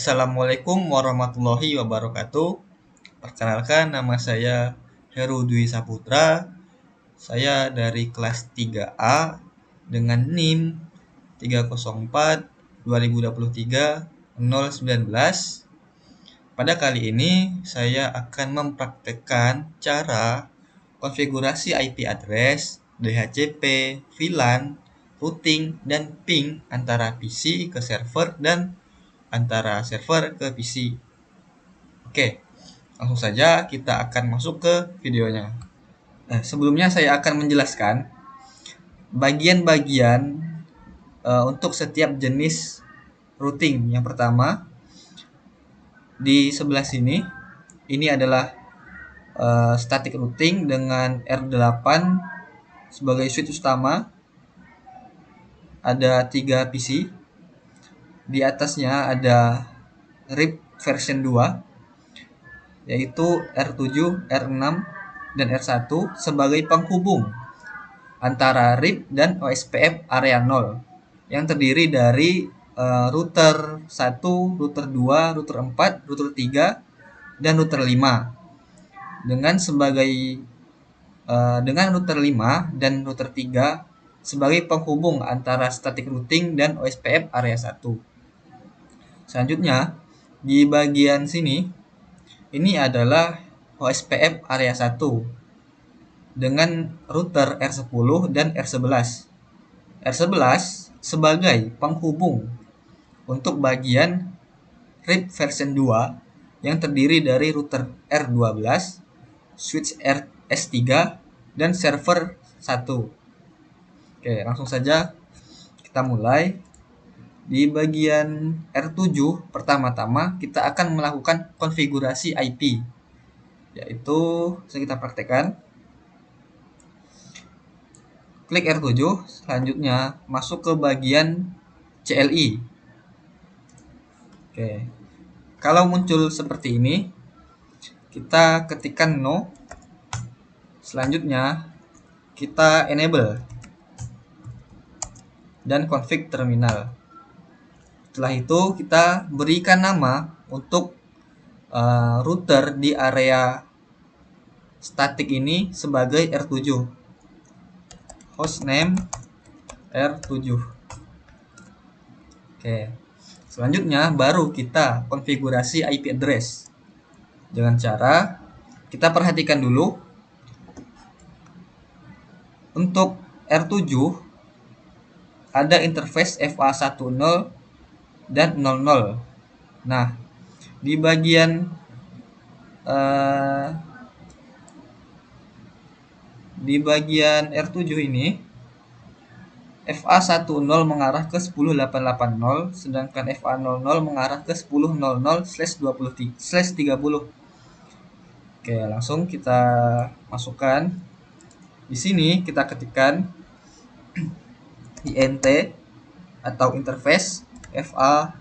Assalamualaikum warahmatullahi wabarakatuh. Perkenalkan, nama saya Heru Dwi Saputra. Saya dari kelas 3A dengan NIM 304-2023-019. Pada kali ini saya akan mempraktekkan cara konfigurasi IP address, DHCP, VLAN, routing, dan ping antara PC ke server dan antara server ke PC. Oke, langsung saja kita akan masuk ke videonya. Sebelumnya saya akan menjelaskan bagian-bagian untuk setiap jenis routing. Yang pertama, di sebelah sini, ini adalah static routing dengan R8 sebagai switch utama. Ada 3 PC. Di atasnya ada RIP version 2, yaitu R7, R6, dan R1 sebagai penghubung antara RIP dan OSPF area 0 yang terdiri dari router 1, router 2, router 4, router 3, dan router 5. Dengan router 5 dan router 3 sebagai penghubung antara static routing dan OSPF area 1. Selanjutnya, di bagian sini, ini adalah OSPF area 1 dengan router R10 dan R11. R11 sebagai penghubung untuk bagian RIP version 2 yang terdiri dari router R12, switch RS3, dan server 1. Oke, langsung saja kita mulai. Di bagian R7 pertama-tama kita akan melakukan konfigurasi IP, yaitu kita praktekkan. Klik R7, selanjutnya masuk ke bagian CLI. Oke, kalau muncul seperti ini, kita ketikkan no. Selanjutnya kita enable dan config terminal. Setelah itu kita berikan nama untuk router di area static ini sebagai R7. Hostname R7. Oke. Selanjutnya baru kita konfigurasi IP address. Dengan cara kita perhatikan dulu untuk R7 ada interface FA10 dan 00. Nah, di bagian R7 ini FA10 mengarah ke 10880, sedangkan FA00 mengarah ke 1000/20/30. Oke, langsung kita masukkan. Di sini kita ketikkan INT atau interface FA.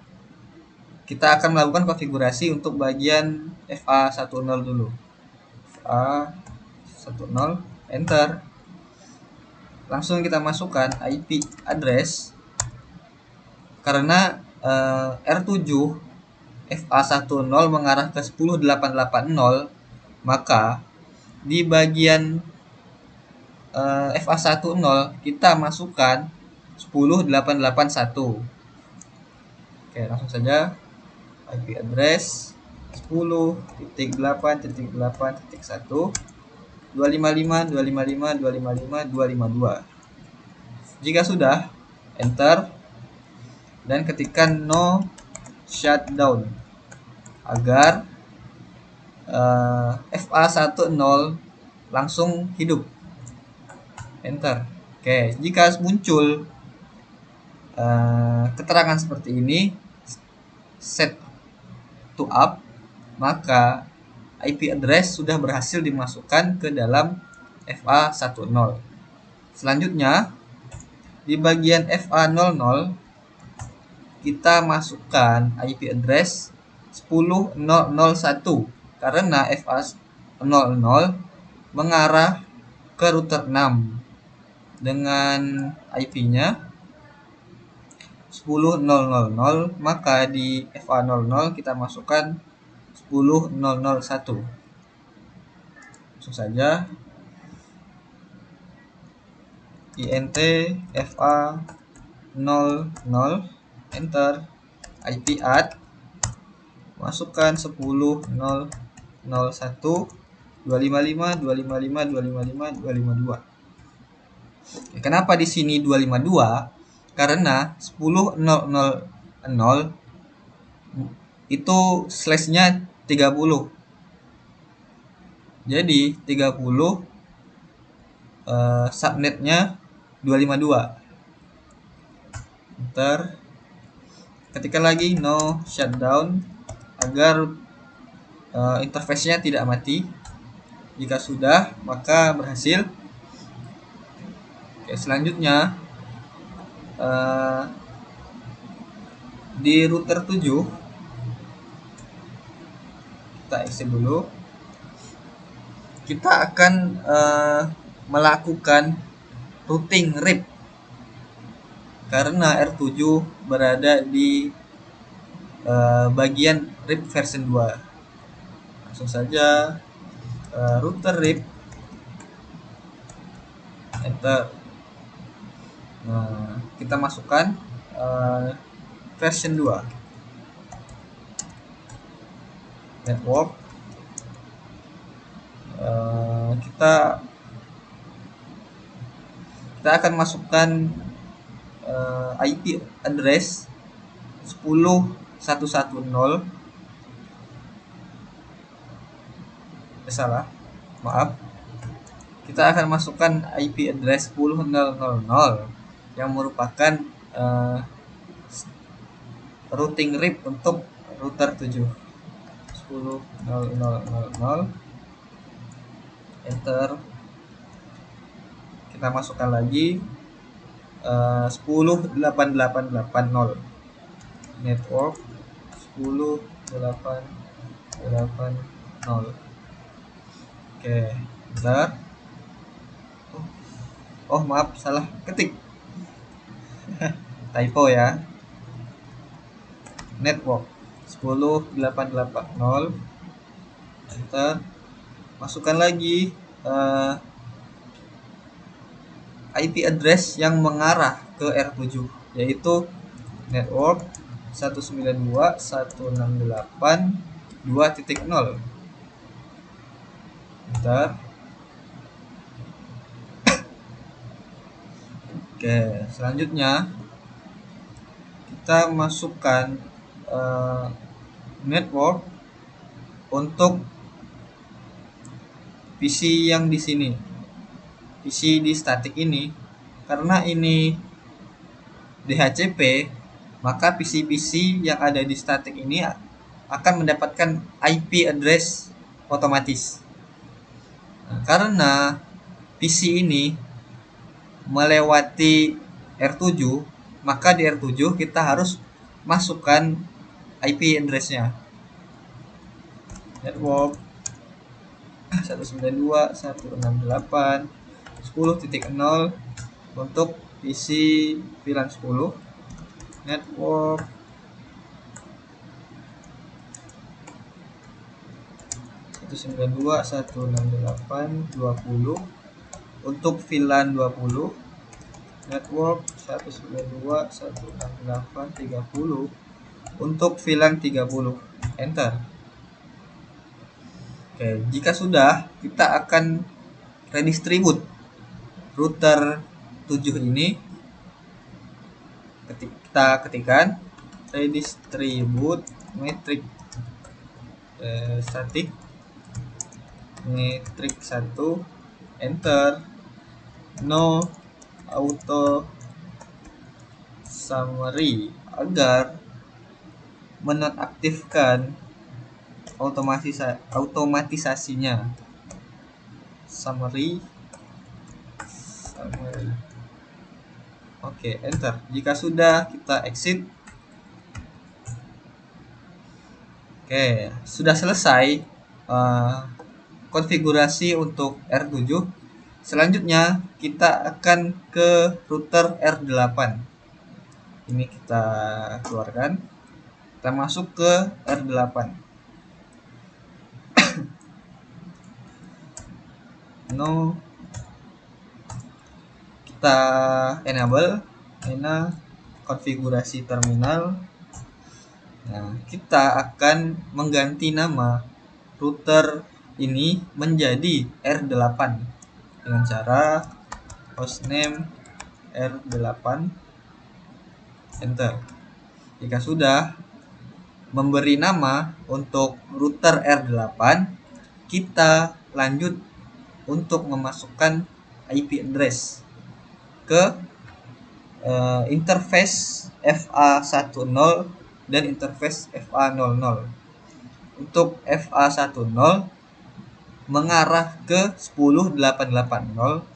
Kita akan melakukan konfigurasi untuk bagian FA10 dulu. FA10, enter. Langsung kita masukkan IP address. Karena R7 FA10 mengarah ke 10880, maka di bagian FA10 kita masukkan 10881. Oke, langsung saja IP address 10.8.8.1 255.255.255.252. Jika sudah, enter dan ketikkan no shutdown agar FA10 langsung hidup. Enter. Oke, jika muncul keterangan seperti ini, set to up, maka IP address sudah berhasil dimasukkan ke dalam FA10. Selanjutnya, di bagian FA00 kita masukkan IP address 10.0.0.1 karena FA00 mengarah ke router 6 dengan IP-nya 10.0.0.0, maka di FA00 kita masukkan 10.0.0.1. Langsung saja int FA00, enter, IP add, masukkan 10.0.0.1, 255, 255, 255, 252. Kenapa di sini 252? Karena 10.0.0.0 itu slashnya 30. Jadi 30 subnetnya 252. Enter. Ketikkan lagi no shutdown agar interface-nya tidak mati. Jika sudah, maka berhasil. Oke, selanjutnya di router 7 kita exit dulu. Kita akan melakukan routing RIP karena R7 berada di bagian RIP version 2. Langsung saja router RIP, enter. Nah, kita masukkan version 2 network. Kita akan masukkan IP address 10.110. Salah, maaf. Kita akan masukkan IP address 10.0.0.0 yang merupakan routing RIP untuk router 7. 10.0.0.0, enter. Kita masukkan lagi 10.8.8.8.0 network 10.8.8.0. Oke, bentar. Oh maaf, salah ketik. Typo ya. Network 10.8.8.0, enter. Masukkan lagi IP address yang mengarah ke R7, yaitu network 192.168.2.0. Bentar. Oke, selanjutnya kita masukkan network untuk PC yang di sini, PC di static ini. Karena ini DHCP, maka PC-PC yang ada di static ini akan mendapatkan IP address otomatis. Nah, karena PC ini melewati R7, maka di R7 kita harus masukkan IP address-nya. Network 192.168.10.0 untuk PC VLAN 10. Network 192.168.20 untuk VLAN 20. Network 192.168.30 untuk VLAN 30. Enter. Oke, jika sudah, kita akan redistribute router 7 ini. Kita ketikkan redistribute metric static metric 1, enter. No auto summary agar menonaktifkan automatisasinya. Summary. Oke, enter. Jika sudah, kita exit. Oke, sudah selesai konfigurasi untuk R7. Selanjutnya kita akan ke router R8. Ini kita keluarkan. Kita masuk ke R8. No, kita enable konfigurasi terminal. Nah, kita akan mengganti nama router ini menjadi R8 dengan cara hostname R8, enter. Jika sudah memberi nama untuk router R8, kita lanjut untuk memasukkan IP address ke interface FA10 dan interface FA00. Untuk FA10 mengarah ke 10.880,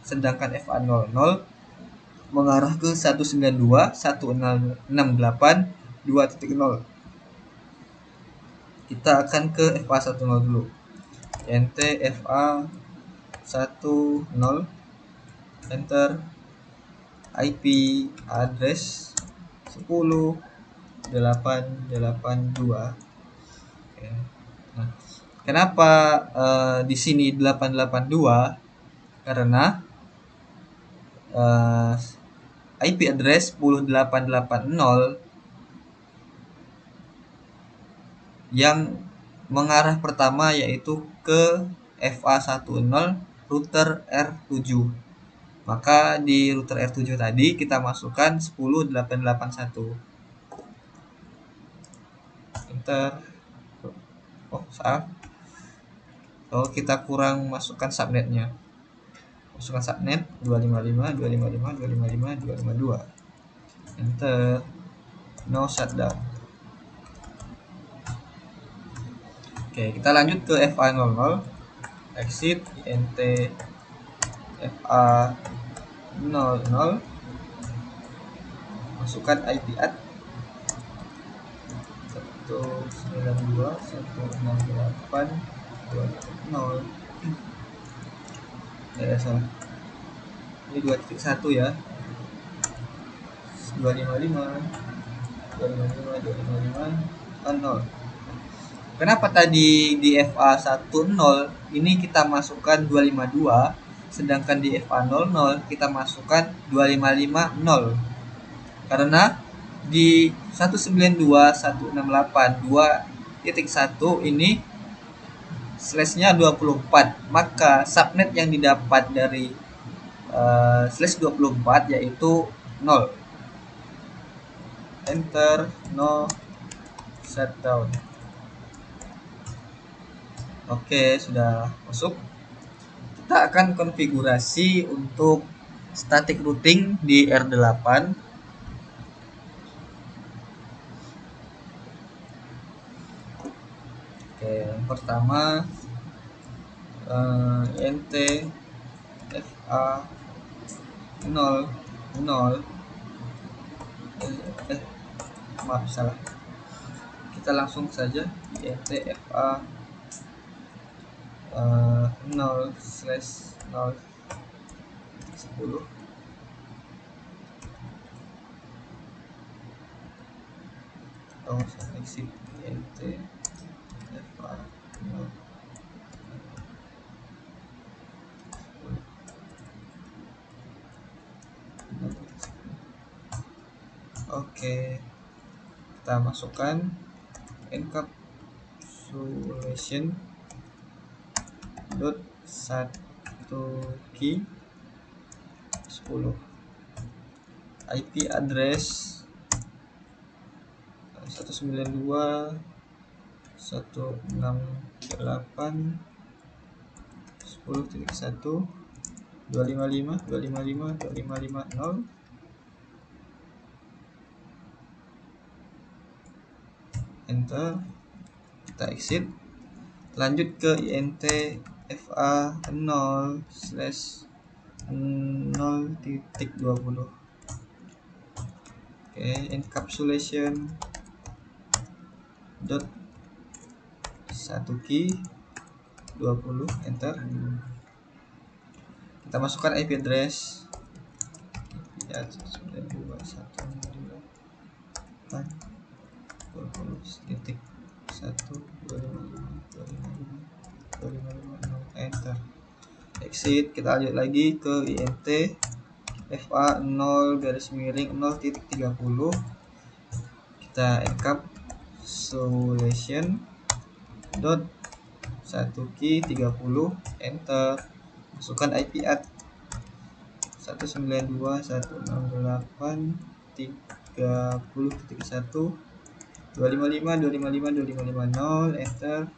sedangkan FA00 mengarah ke 192.168.2.0. Kita akan ke FA10 dulu. nt FA10, enter. IP address 10.882. Oke. Nah, kenapa di sini 882? Karena IP address 10.880 yang mengarah pertama yaitu ke FA10 router R7. Maka di router R7 tadi kita masukkan 10.881. Enter. Oh, salah. So, kita kurang masukkan subnetnya. Masukkan subnet 255.255.255.252. Enter. No shutdown. Oke, kita lanjut ke FA00. Exit int FA00. Masukkan IP add 192.168.2.0. Ya, salah. Ini 2.1 ya. 255.0. Kenapa tadi di FA10 ini kita masukkan 252, sedangkan di FA00 kita masukkan 2550? Karena di 192.168.2.1 ini slashnya 24, maka subnet yang didapat dari slash 24 yaitu 0. Enter. No shutdown. Oke, sudah masuk. Kita akan konfigurasi untuk static routing di R8. Oke, yang pertama int FA00, maaf salah. Kita langsung saja int FA 0/010. Exit int FA 0. Oke, kita masukkan encapsulation dot 1 key 10. IP address 192.168.10.1 255.255.255.0. Enter. Kita exit. Lanjut ke int FA0/0.20. Oke, encapsulation dot 1 key 20. Enter. Kita masukkan IP address ya 192.168.2.0. enter. Exit. Kita lanjut lagi ke int fa 0,0.30. kita encapsulation dot 1 key 30, enter. Masukkan IP add 192.168.30.1 255.255.255.0, enter.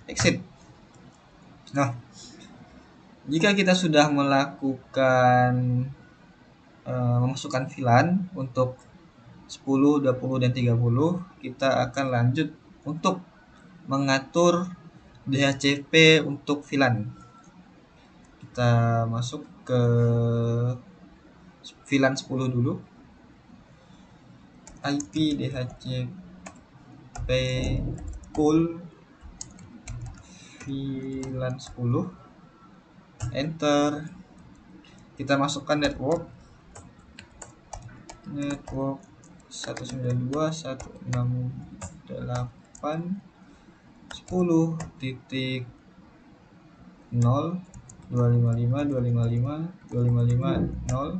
Exit. Nah, jika kita sudah melakukan memasukkan VLAN untuk 10, 20, dan 30, kita akan lanjut untuk mengatur DHCP untuk VLAN. Kita masuk ke VLAN 10 dulu. IP DHCP pool VLAN 10, enter. Kita masukkan network 192.168.10.255.255.255.0.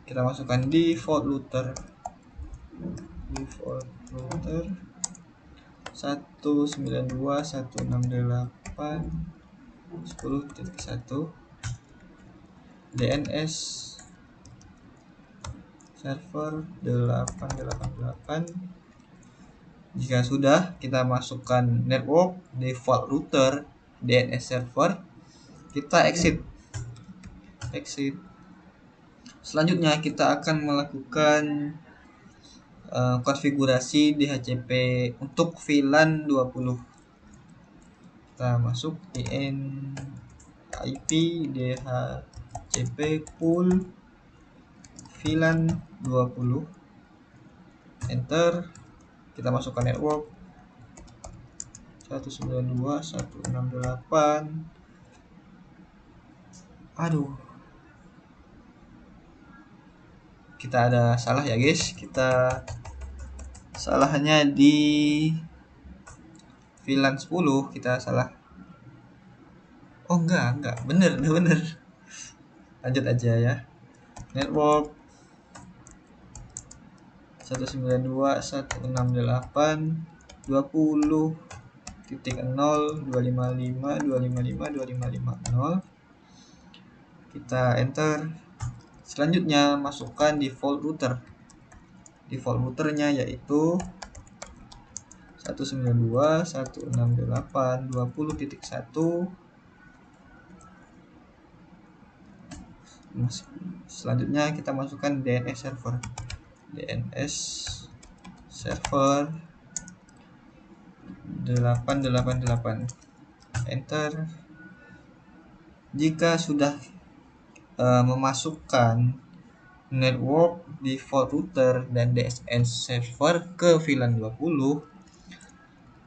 kita masukkan default router 192.168.10.1 DNS server 888. Jika sudah, kita masukkan network default router DNS server, kita exit. Selanjutnya kita akan melakukan konfigurasi DHCP untuk VLAN 20. Kita masuk IP DHCP pool VLAN 20, enter. Kita masukkan network 192.168. Kita ada salah ya guys, kita salahnya di VLAN 10, kita salah. Enggak, bener. Lanjut aja ya. Network 192.168.20.0.255.255.255.0. Kita enter. Selanjutnya masukkan default router. Default routernya yaitu 192.168.20.1. Selanjutnya kita masukkan DNS server 888, enter. Jika sudah memasukkan network default router dan DNS server ke VLAN 20,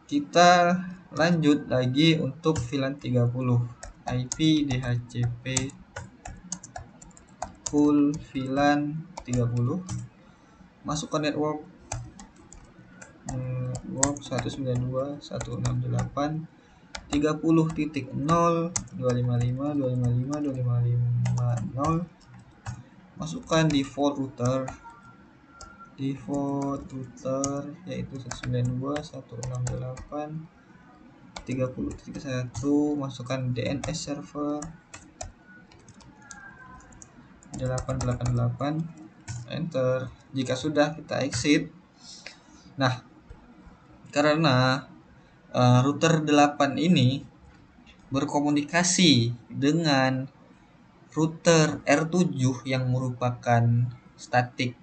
kita lanjut lagi untuk VLAN 30. IP DHCP pool VLAN 30, masukkan network 192.168.30.0.255.255.255.0. masukkan default router yaitu 192.168.30.1. masukkan DNS server 888, enter. Jika sudah, kita exit. Nah, karena router 8 ini berkomunikasi dengan router R7 yang merupakan static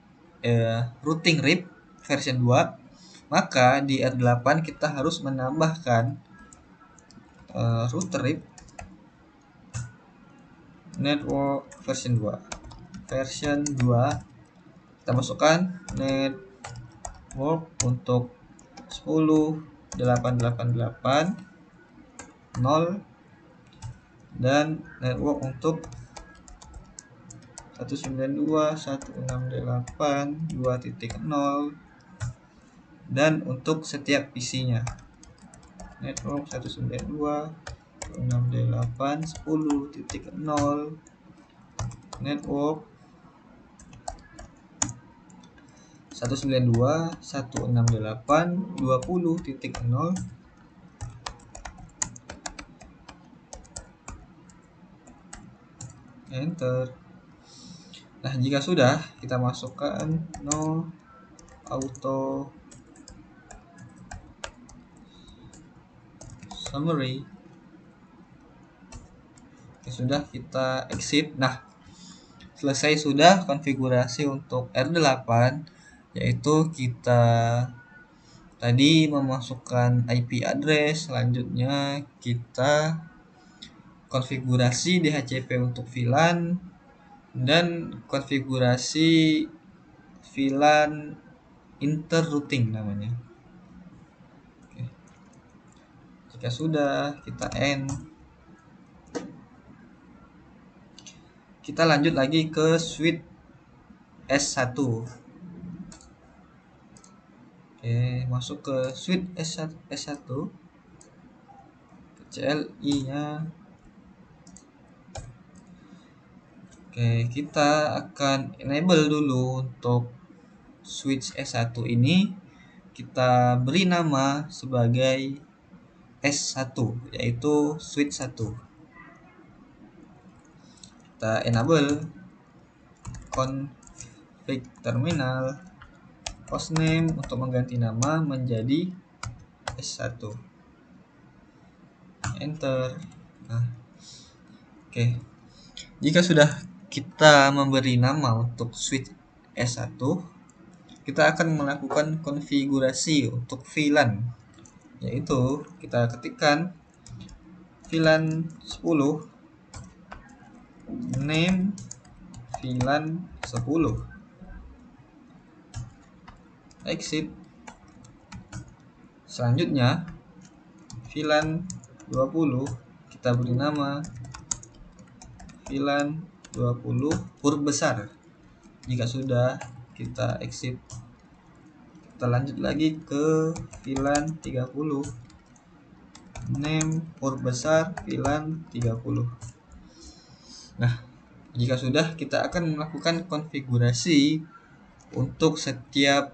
routing RIP version 2, maka di R8 kita harus menambahkan router RIP network version 2. Kita masukkan network untuk 10.888.0 dan network untuk 192.168.2.0 dan untuk setiap PC-nya network 192.168.10.0 network 192.168.20.0 enter. Nah, jika sudah, kita masukkan no auto summary. Oke, sudah, kita exit. Nah, selesai sudah konfigurasi untuk R8, yaitu kita tadi memasukkan IP address, selanjutnya kita konfigurasi DHCP untuk VLAN dan konfigurasi VLAN interrouting namanya. Oke. Jika sudah, kita end. Kita lanjut lagi ke switch S1. Oke, masuk ke switch S1. CLI-nya. Oke, kita akan enable dulu untuk switch S1 ini. Kita beri nama sebagai S1, yaitu switch 1. Kita enable config terminal hostname untuk mengganti nama menjadi S1. Enter. Nah, oke. Jika sudah kita memberi nama untuk switch S1, kita akan melakukan konfigurasi untuk VLAN, yaitu kita ketikkan VLAN 10 name VLAN 10 exit. Selanjutnya VLAN 20 kita beri nama VLAN 20 huruf besar. Jika sudah, kita exit. Kita lanjut lagi ke VLAN 30 name huruf besar VLAN 30. Nah, jika sudah, kita akan melakukan konfigurasi untuk setiap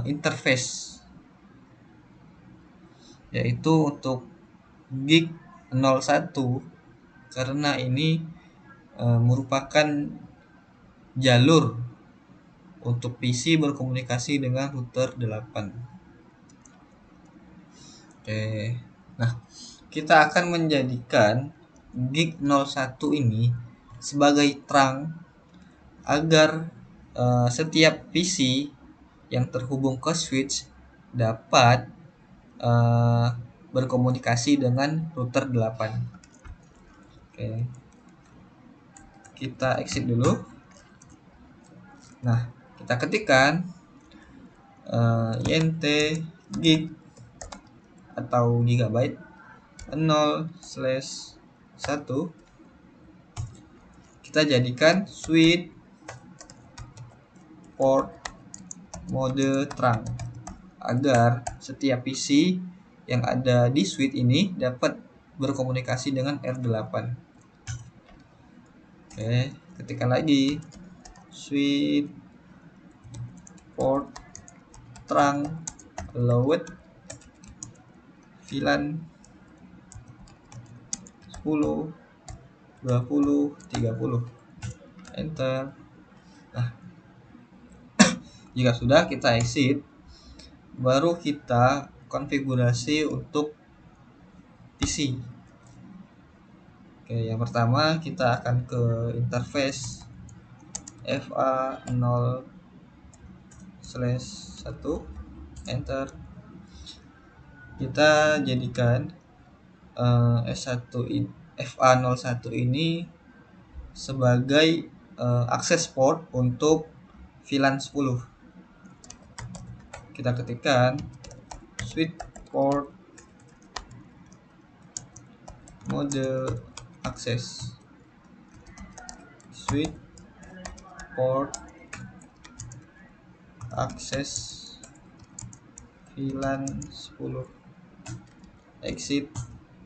interface, yaitu untuk gig 01 karena ini merupakan jalur untuk PC berkomunikasi dengan router 8. Oke. Nah, kita akan menjadikan gig 01 ini sebagai trunk agar setiap PC yang terhubung ke switch dapat berkomunikasi dengan router 8. Oke. Kita exit dulu. Nah, kita ketikkan int gig atau gigabyte 0/1. Kita jadikan switch port mode trunk agar setiap PC yang ada di switch ini dapat berkomunikasi dengan R8. Oke, ketikkan lagi switch port trunk allowed VLAN 10 20 30. Enter. Nah, jika sudah, kita exit. Baru kita konfigurasi untuk PC. Oke, yang pertama kita akan ke interface FA0/1. Enter. Kita jadikan FA01 ini sebagai akses port untuk VLAN 10. Kita ketikkan switch port mode access switch port akses VLAN 10 exit.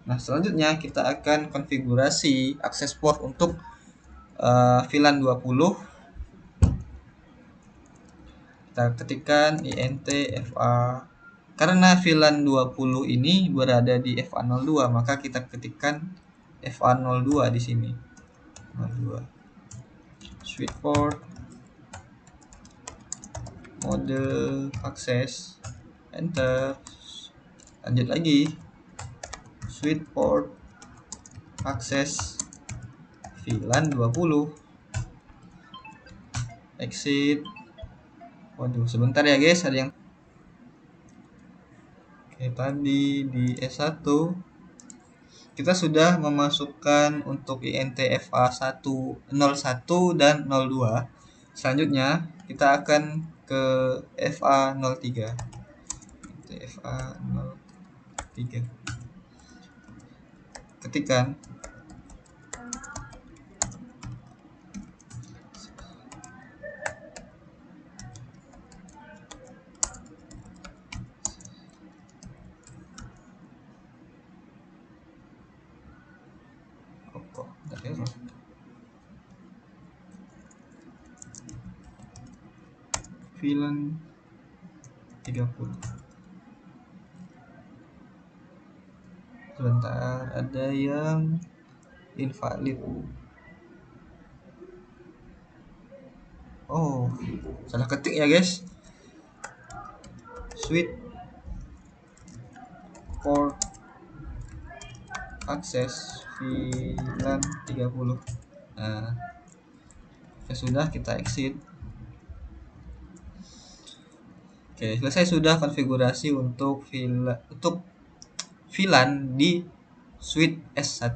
Nah, selanjutnya kita akan konfigurasi akses port untuk VLAN 20. Kita ketikkan intfa. Karena VLAN 20 ini berada di FA02, maka kita ketikkan FA02 di sini. 02. Switch port, mode akses, enter. Lanjut lagi. Switch port, akses VLAN 20. Exit. Waduh, sebentar ya guys, ada yang Oke, tadi di S1 kita sudah memasukkan untuk INTFA 01 dan 02. Selanjutnya kita akan ke FA03. FA03. Ketikkan VLAN 30. Sebentar, ada yang invalid. Oh, salah ketik ya guys. Switch port akses VLAN 30. Nah, ya sudah, kita exit. Oke, selesai sudah konfigurasi untuk VLAN di switch S1.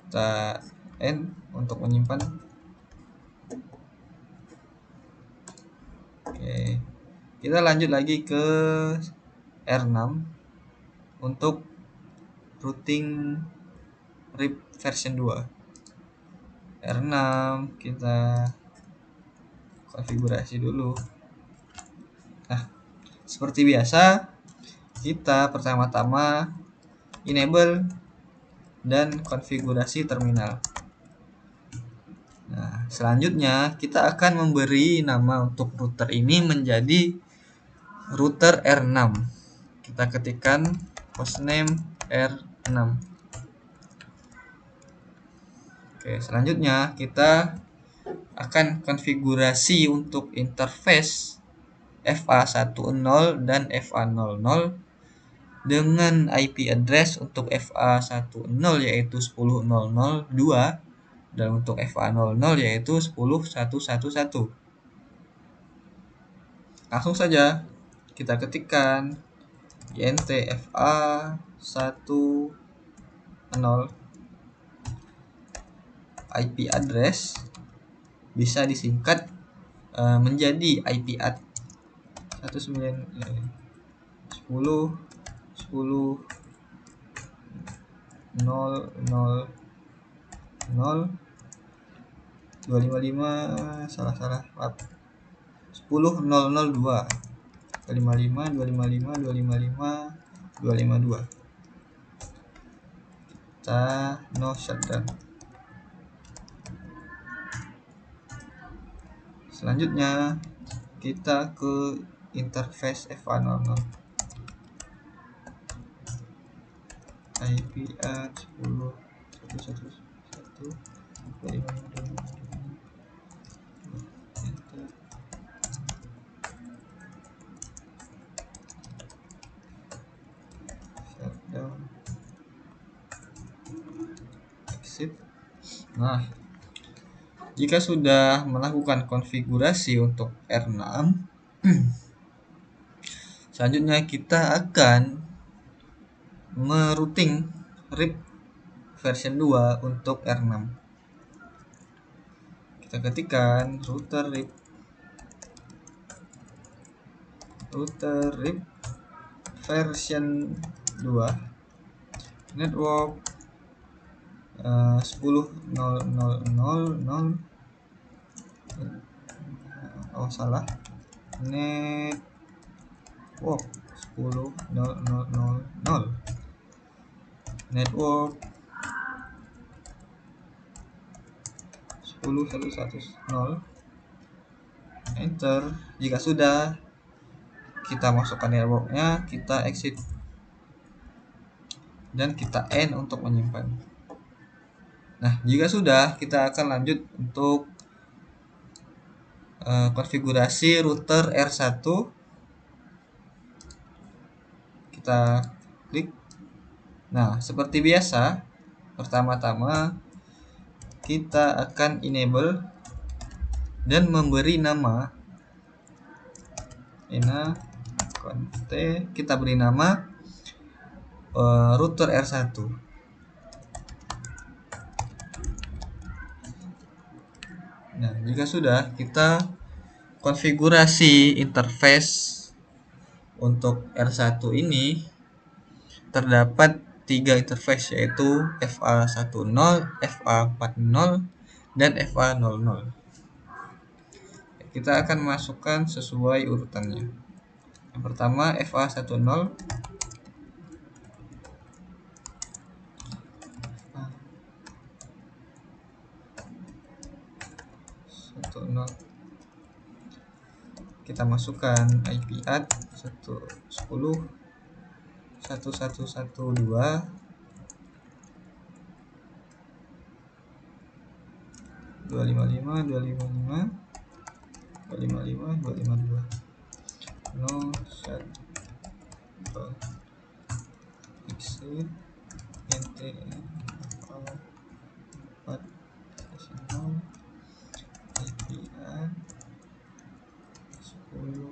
Kita N untuk menyimpan. Oke, kita lanjut lagi ke R6 untuk routing RIP version 2. R6 kita konfigurasi dulu. Nah, seperti biasa kita pertama-tama enable dan konfigurasi terminal. Nah, selanjutnya kita akan memberi nama untuk router ini menjadi router R6. Kita ketikkan hostname R6. Oke, selanjutnya kita akan konfigurasi untuk interface FA10 dan FA00 dengan IP address untuk FA10 yaitu 10.0.0.2 dan untuk FA00 yaitu 10.1.1.1. Langsung saja kita ketikkan intfa 10 IP address bisa disingkat menjadi IP ad 19 10 10 0 0 0 255 salah maaf 10 0 0 2 255 255 255 252. Kita no shutdown. Selanjutnya kita ke interface FA00 IP ad 10 1 1 1 255 exit. Nah, jika sudah melakukan konfigurasi untuk R6, selanjutnya kita akan merouting RIP version 2 untuk R6. Kita ketikkan router RIP version 2 network 10.0.0.0 Oh salah, network 10.0.0.0.0 network 10.1.1.0 enter. Jika sudah, kita masukkan networknya, kita exit dan kita end untuk menyimpan. Nah, jika sudah, kita akan lanjut untuk konfigurasi router R1. Kita klik. Nah, seperti biasa, pertama-tama kita akan enable dan memberi nama kita beri nama router R1. Nah, jika sudah, kita konfigurasi interface untuk R1 ini. Terdapat 3 interface, yaitu FA10, FA40, dan FA00. Kita akan masukkan sesuai urutannya. Yang pertama FA10. Kita masukkan IP ad 110.1.1.1.2 255.255.255.252 no set exit NTN 4 IP ad 10.22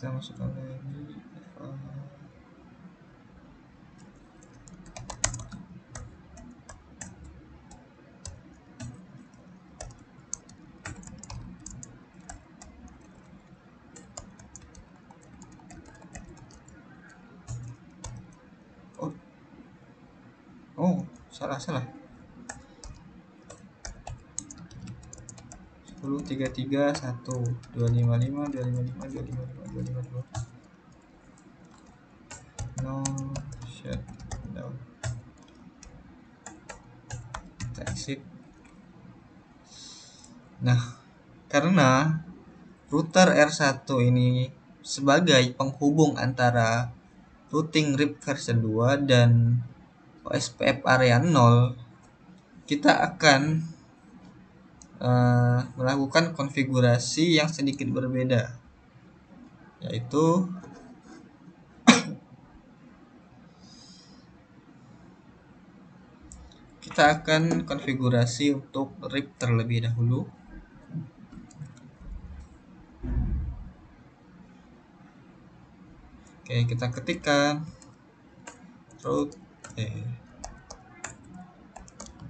kita masukkan lagi salah 10.33.1.255.255.252 no shutdown. Kita exit. Nah, karena router R1 ini sebagai penghubung antara routing RIP version 2 dan OSPF area 0, kita akan melakukan konfigurasi yang sedikit berbeda, yaitu kita akan konfigurasi untuk RIP terlebih dahulu. Oke, kita ketikkan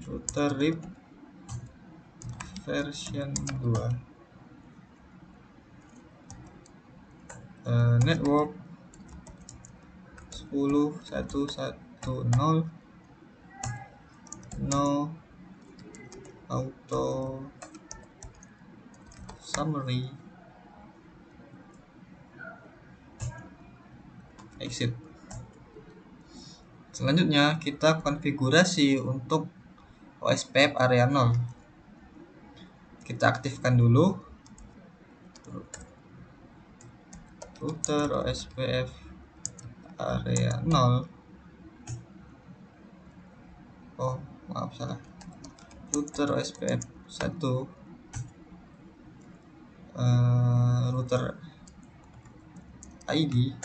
router RIP version 2 network 10.1.1.0 no auto summary exit. Selanjutnya kita konfigurasi untuk OSPF area 0. Kita aktifkan dulu router OSPF area 0. Maaf, salah. Router OSPF 1 router ID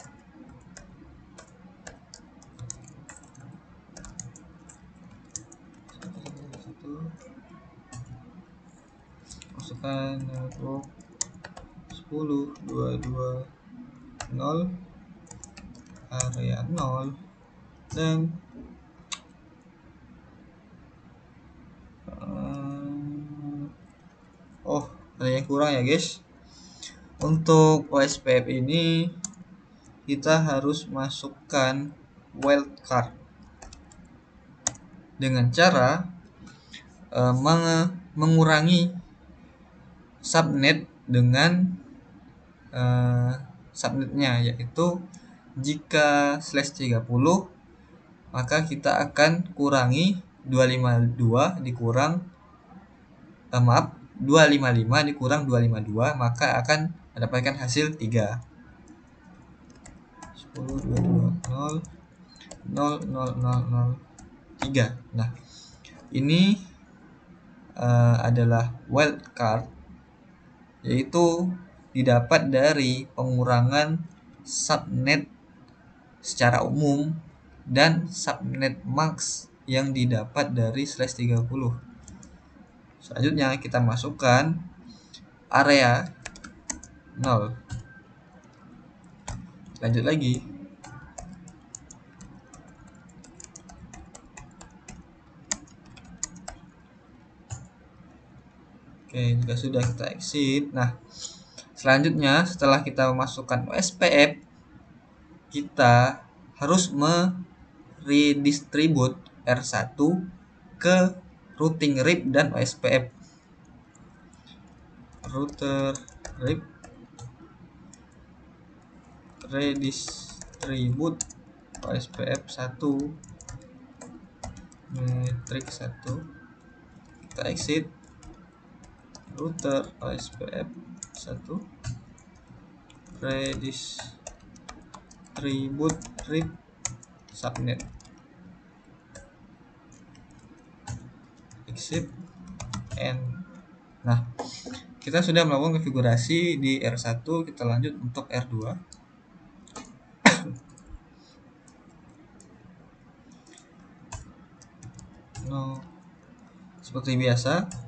masukkan network 10.2.2.0 area 0 dan kurang ya guys. Untuk OSPF ini kita harus masukkan wildcard dengan cara mengurangi subnet dengan subnetnya, yaitu jika /30 maka kita akan kurangi 252 dikurang 255 dikurang 252, maka akan mendapatkan hasil 3. 10 220 00003. Nah, ini adalah wildcard, yaitu didapat dari pengurangan subnet secara umum dan subnet max yang didapat dari /30. Selanjutnya kita masukkan area 0. Lanjut lagi. Oke, jika sudah kita exit. Nah, selanjutnya setelah kita memasukkan OSPF, kita harus redistribute R1 ke routing RIP dan OSPF. Router RIP redistribute OSPF 1 metrik 1. Kita exit. Router OSPF 1 redistribute RIP subnet. Exit and nah, kita sudah melakukan konfigurasi di R1. Kita lanjut untuk R2. No, seperti biasa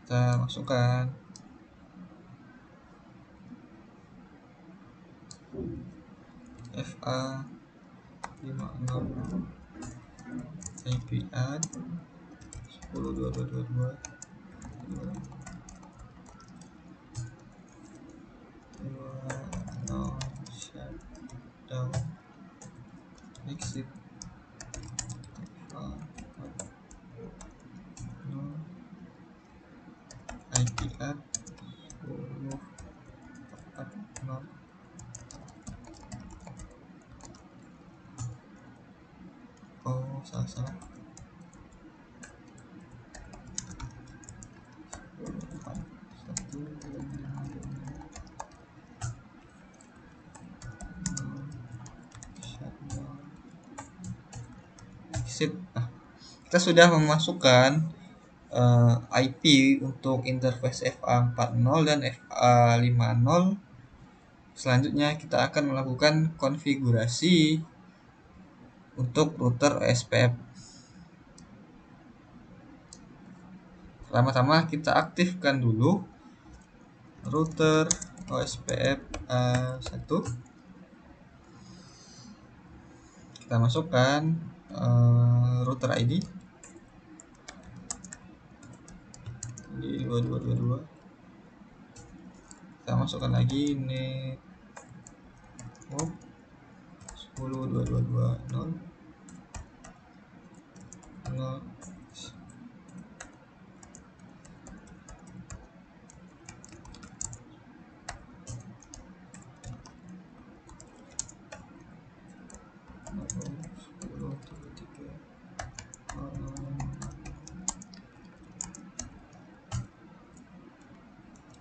kita masukkan FA 50 IP add 10.2.2.2 no shutdown exit no IP add 10 no. Oh, salah. Nah, kita sudah memasukkan IP untuk interface FA40 dan FA50. Selanjutnya kita akan melakukan konfigurasi untuk router OSPF. Pertama-tama kita aktifkan dulu router OSPF 1. Kita masukkan router ID di 2222. Kita masukkan lagi network 10.2.2.2.0 0.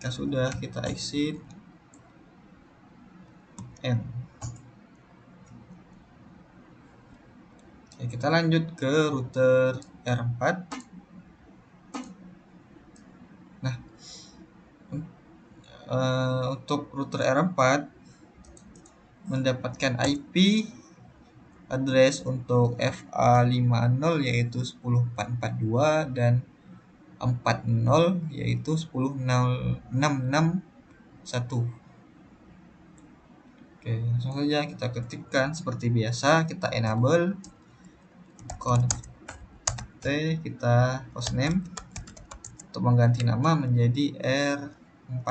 Jika sudah, kita exit N. Oke, kita lanjut ke router R4. Nah, untuk router R4 mendapatkan IP address untuk FA50 yaitu 10.442 dan 40 yaitu 10.661. Oke, langsung saja kita ketikkan seperti biasa, kita enable conf t, kita hostname untuk mengganti nama menjadi R4.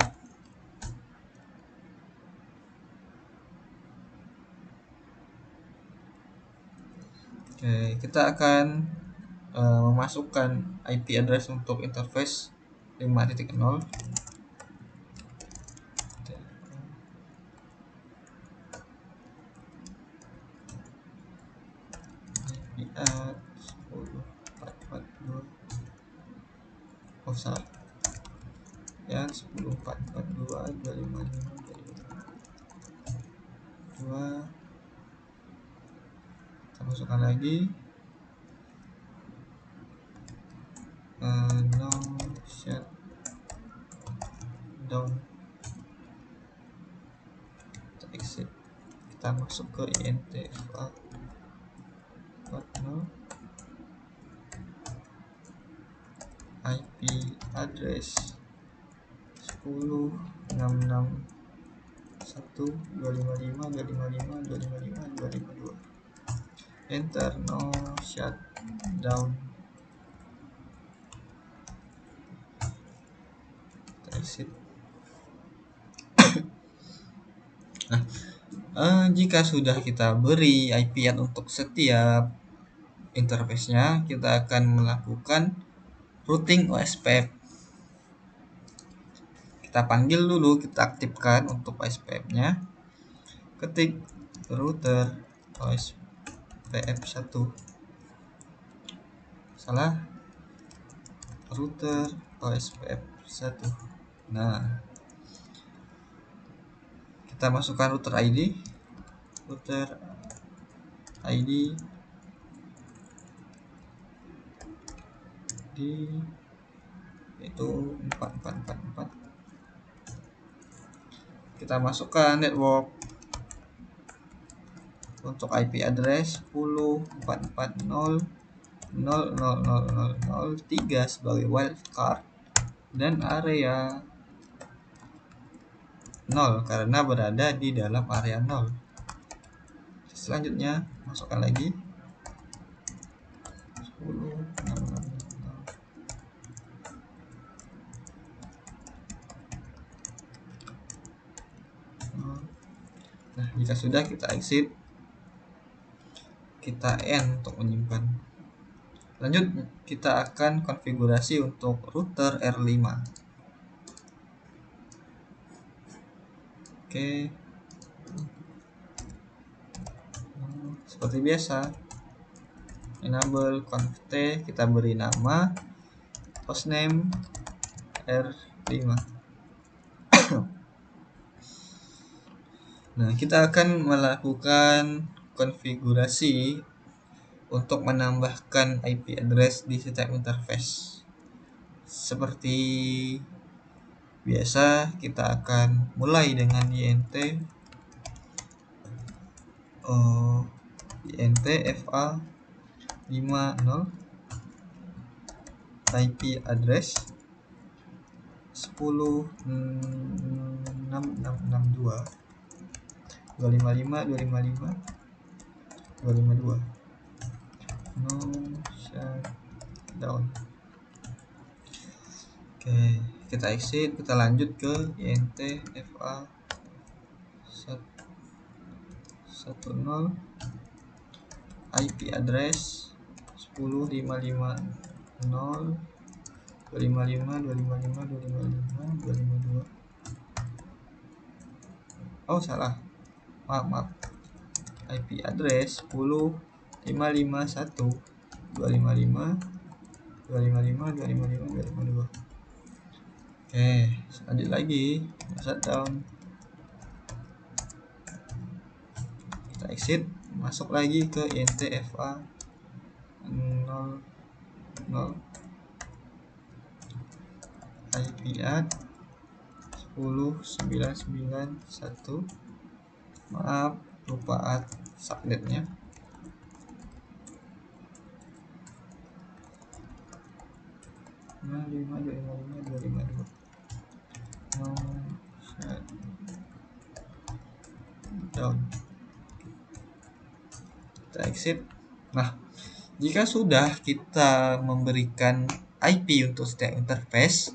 Oke, kita akan memasukkan IP address untuk interface 5.0. IP-add 10.442. Oh salah ya, 10.442.255.2. Kita masukkan lagi no shutdown. Kita exit, kita masuk ke intfa 40 IP address 10.66.1.255.255.255.252. Enter, no shutdown. Kita exit. Nah, jika sudah kita beri IP address untuk setiap interface-nya, kita akan melakukan routing OSPF. Kita panggil dulu, kita aktifkan untuk OSPF-nya. Ketik router OSPF1. Salah. Router OSPF1. Nah, kita masukkan router ID. Router ID itu 4444. Kita masukkan network untuk IP address 10.440.000.003 sebagai wildcard dan area 0 karena berada di dalam area 0. Selanjutnya masukkan lagi 10.660. Nah, jika sudah, kita exit, kita N untuk menyimpan. Lanjut, kita akan konfigurasi untuk router R5. Oke, seperti biasa, enable conf t, kita beri nama hostname R5. Nah, kita akan melakukan konfigurasi untuk menambahkan IP address di setiap interface. Seperti biasa, kita akan mulai dengan int fa 50 IP address 10.662.255.255.252. No shutdown. Oke, kita exit, kita lanjut ke int fa 10 IP address 10.550.255.255.252. Oh salah, maaf, IP address 10.551.255.255.252. Oke, lanjut lagi, shutdown. Kita exit, masuk lagi ke int fa 00 IP add 10.991. Maaf, lupa add subnetnya. down. Kita exit. Nah, jika sudah kita memberikan IP untuk setiap interface,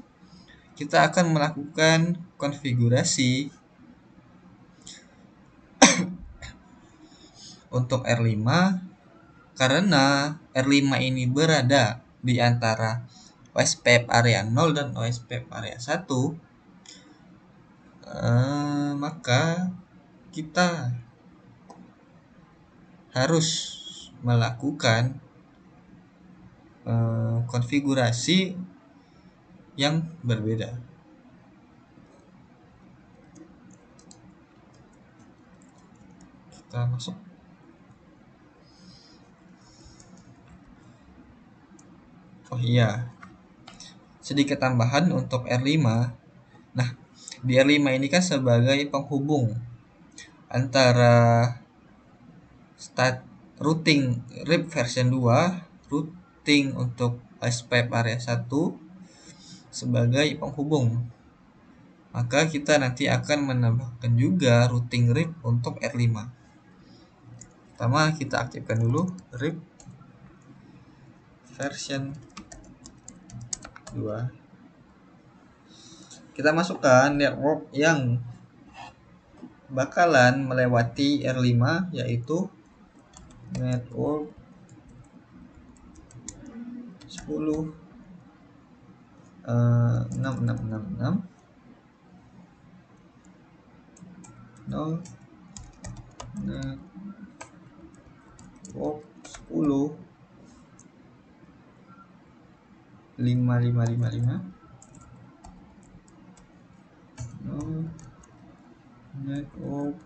kita akan melakukan konfigurasi untuk R5 karena R5 ini berada di antara OSPF area 0 dan OSPF area 1, maka kita harus melakukan konfigurasi yang berbeda. Kita masuk. Oh iya, sedikit tambahan untuk R5. Nah, di R5 ini kan sebagai penghubung antara routing RIP version 2, routing untuk OSPF area 1 sebagai penghubung. Maka kita nanti akan menambahkan juga routing RIP untuk R5. Pertama kita aktifkan dulu RIP version 2. Kita masukkan network yang bakalan melewati R5, yaitu network 10 6666 0 network 10 5555 network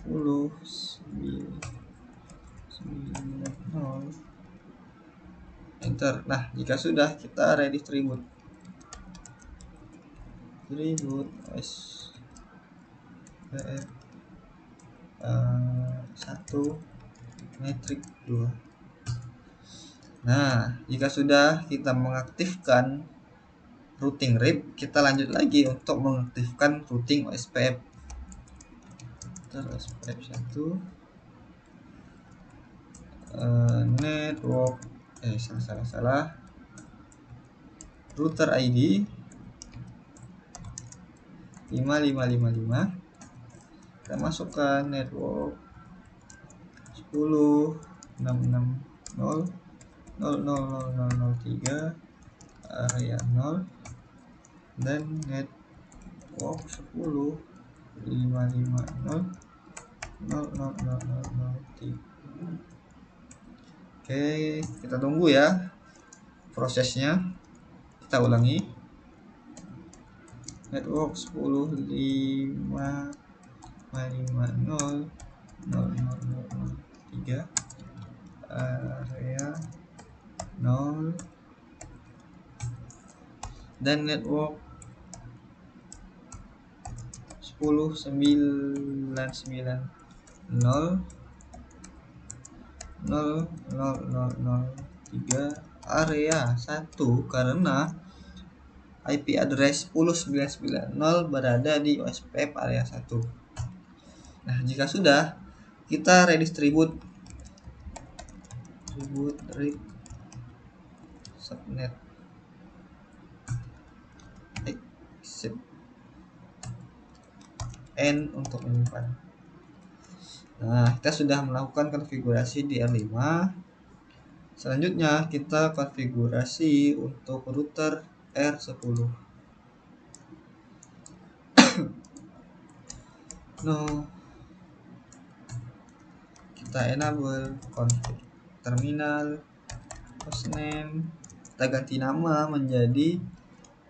10 990 enter. Nah, jika sudah, kita redistribute OSPF 1 metrik 2. Nah, jika sudah kita mengaktifkan routing RIP, kita lanjut lagi untuk mengaktifkan routing OSPF. OSPF 1 network salah router ID 5555. Kita masukkan network 10 660 00003 area 0 dan network 10 550 00003. Oke, kita tunggu ya prosesnya. Kita ulangi. Network 10 550 00003 area 0 dan network 10 990 00003 area 1 karena IP address 10.990 berada di OSPF area 1. Nah, jika sudah, kita redistribute RIP subnet exit N untuk menyimpan. Nah, kita sudah melakukan konfigurasi di R5. Selanjutnya kita konfigurasi untuk router R10. Kita enable config terminal hostname, kita ganti nama menjadi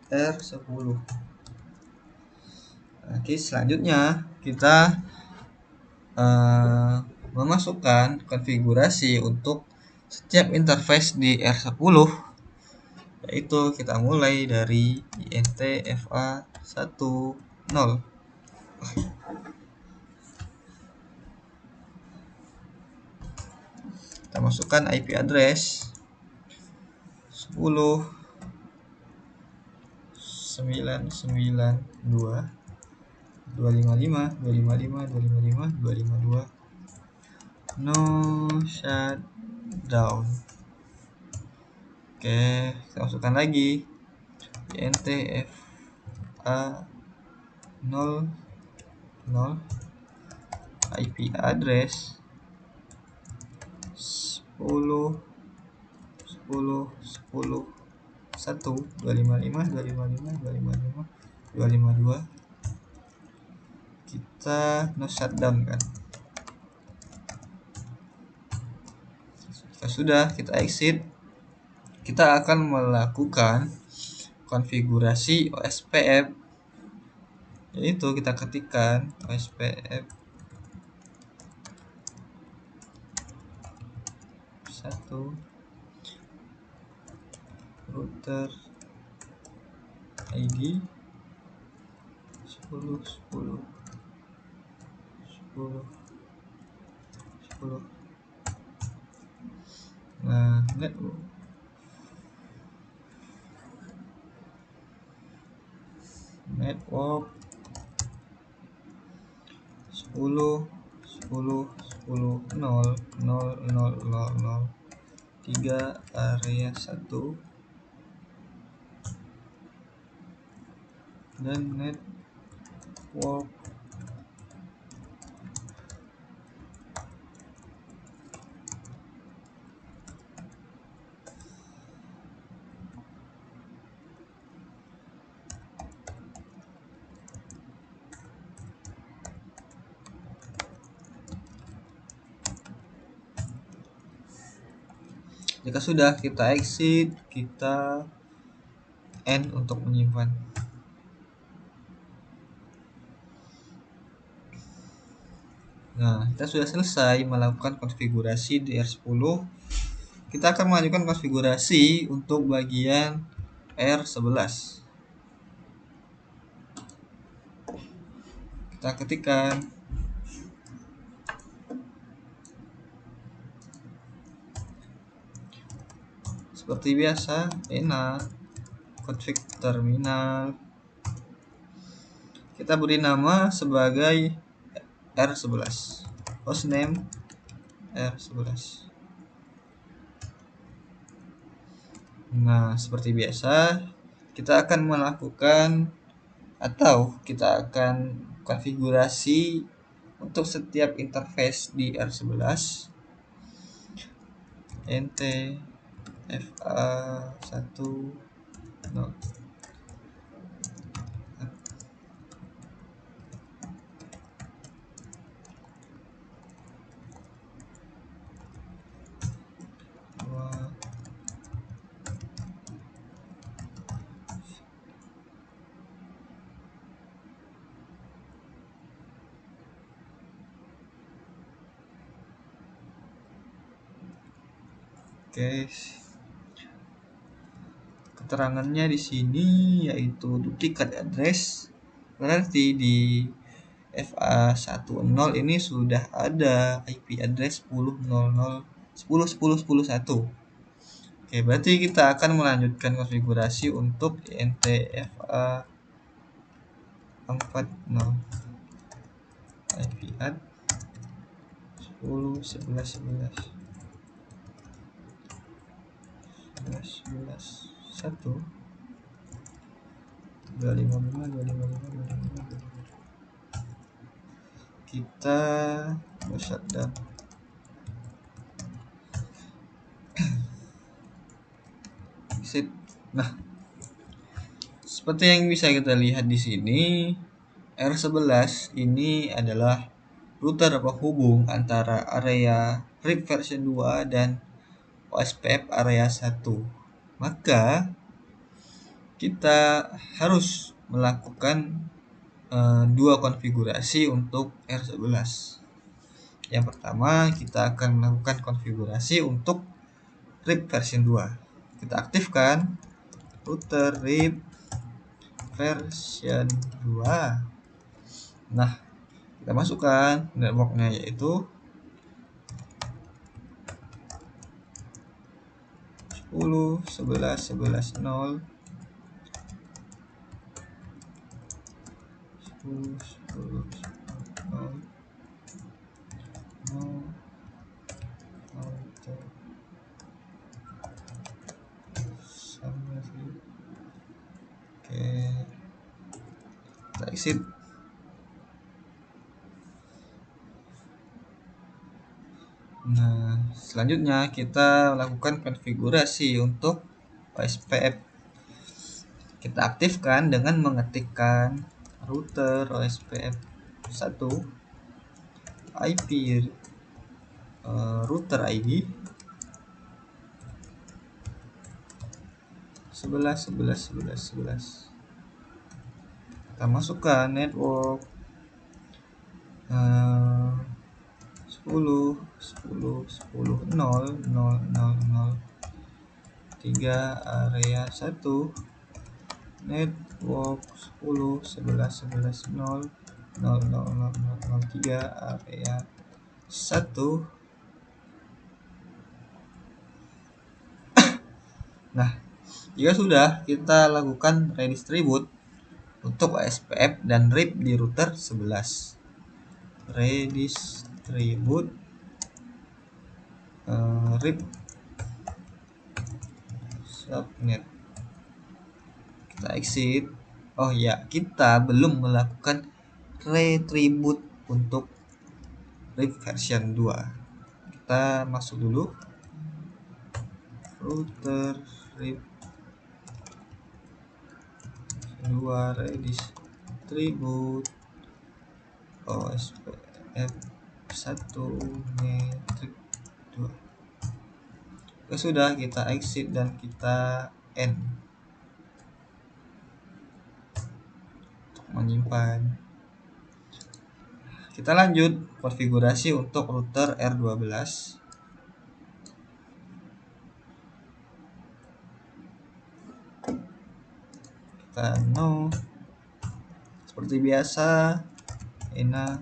R10. Oke, selanjutnya kita memasukkan konfigurasi untuk setiap interface di R10, yaitu kita mulai dari INT FA10. Kita masukkan IP address 10.992 255 no shutdown. Oke, kita masukkan lagi INTFA 00 IP address 10 10 10 1 255 252. Kita no shutdown kan. Jika sudah, kita exit. Kita akan melakukan konfigurasi OSPF, yaitu kita ketikkan OSPF 1 router ID 10 10 10 10. Nah, network 10 10 10 0 0 0 0 3 area 1 dan network Jika sudah, kita exit, kita end untuk menyimpan. Nah, kita sudah selesai melakukan konfigurasi DR10. Kita akan melanjutkan konfigurasi untuk bagian R11. Kita ketikkan seperti biasa, enak config terminal. Kita beri nama sebagai R11, hostname R11. Nah, seperti biasa, kita akan melakukan atau kita akan konfigurasi untuk setiap interface di R11. INTFA 1 no. Oke. Keterangannya di sini yaitu duplicate address. Berarti di FA10 ini sudah ada IP address 10.00 10.10.10.1. Oke, berarti kita akan melanjutkan konfigurasi untuk INTFA 40 IP add 10 11 11 11 1 255 kita shutdown. Nah, seperti yang bisa kita lihat di sini, R11 ini adalah router penghubung antara area RIP version 2 dan OSPF area 1. Maka kita harus melakukan dua konfigurasi untuk R11. Yang pertama, kita akan melakukan konfigurasi untuk RIP version 2. Kita aktifkan router RIP version 2. Nah, kita masukkan networknya yaitu 10 11 11 0 10 Oke, kita exit. Nah, selanjutnya kita lakukan konfigurasi untuk OSPF. Kita aktifkan dengan mengetikkan router OSPF 1 IP router ID 11. Kita masukkan network 10 area 1 network 10 area 1. Nah, jika sudah, kita lakukan redistribute untuk OSPF dan RIP di router 11. Redistribute RIP subnet. Kita exit. Oh ya, kita belum melakukan retribute untuk RIP version 2. Kita masuk dulu router RIP 2 redistribute OSPF 1 metric 2. Sudah, kita exit dan kita end untuk menyimpan. Kita lanjut konfigurasi untuk router R12. Kita no seperti biasa, enak.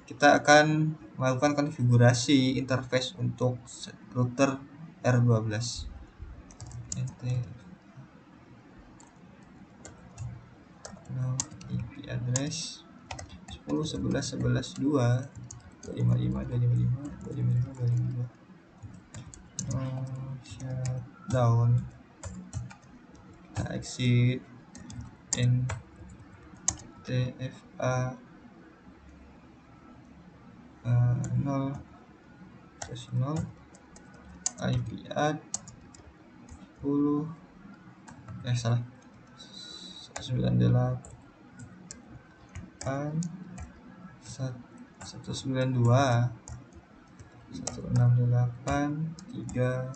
Kita akan melakukan konfigurasi interface untuk router R12. IP address 10.11.11.2 shutdown. Kita exit NTFA 0 IP add 10 salah 198 192 168 30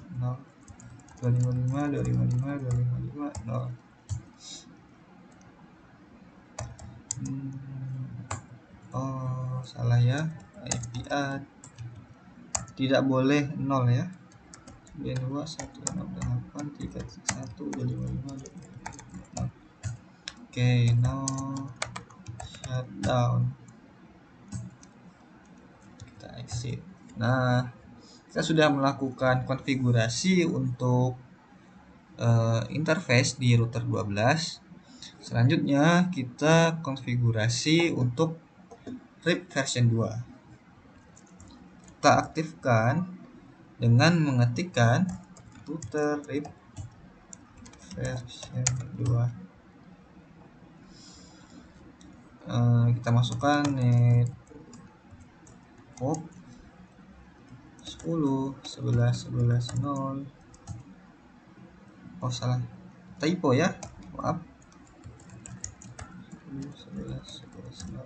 255 oh salah ya, IP add tidak boleh 0 ya, 92 168 331 255 oke, no shutdown. Kita exit. Nah, kita sudah melakukan konfigurasi untuk interface di router 12. Selanjutnya kita konfigurasi untuk RIP version 2. Kita aktifkan dengan mengetikkan router RIP version 2. Kita masukkan network 10.11.11.0. Oh salah, typo ya, maaf. 10.11.11.0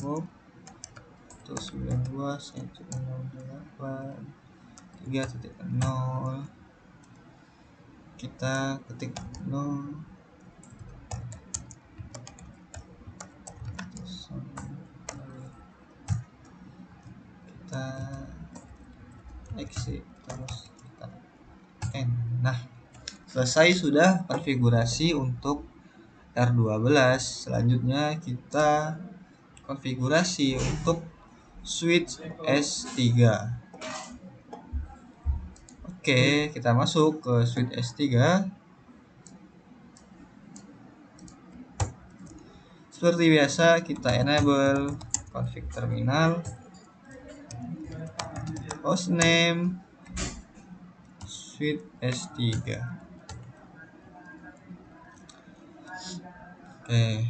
92 168 3.0. kita ketik 0 kita exit terus kita end. Nah, selesai sudah konfigurasi untuk R12. Selanjutnya kita konfigurasi untuk switch S3. Oke, kita masuk ke switch S3. Seperti biasa, kita enable config terminal, hostname, switch S3. Oke,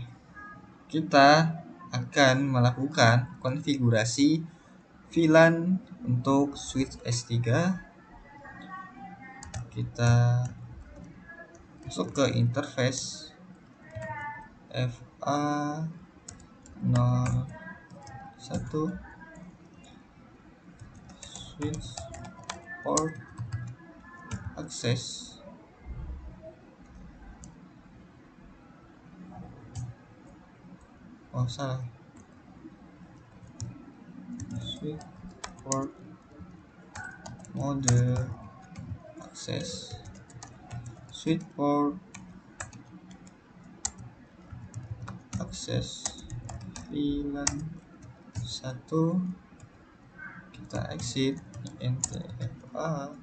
kita akan melakukan konfigurasi VLAN untuk switch S3. Kita masuk ke interface FA01 switch port access. Oh, salah. Switch port mode access. Switch port access VLAN 1. Kita exit INTFA,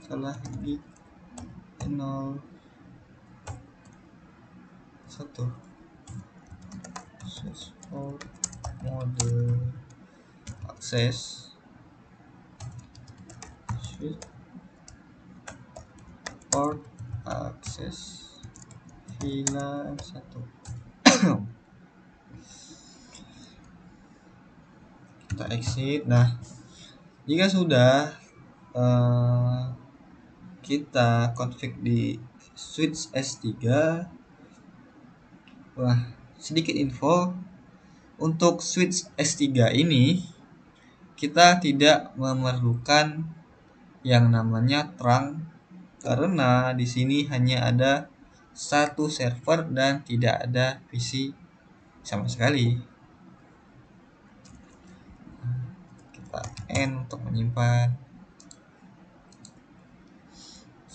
salah gig 01 switch port mode access switch port access VLAN 1. Kita exit. Nah, jika sudah kita config di switch S3. Wah, sedikit info untuk switch S3 ini kita tidak memerlukan yang namanya trunk karena di sini hanya ada satu server dan tidak ada PC sama sekali. Kita N untuk menyimpan.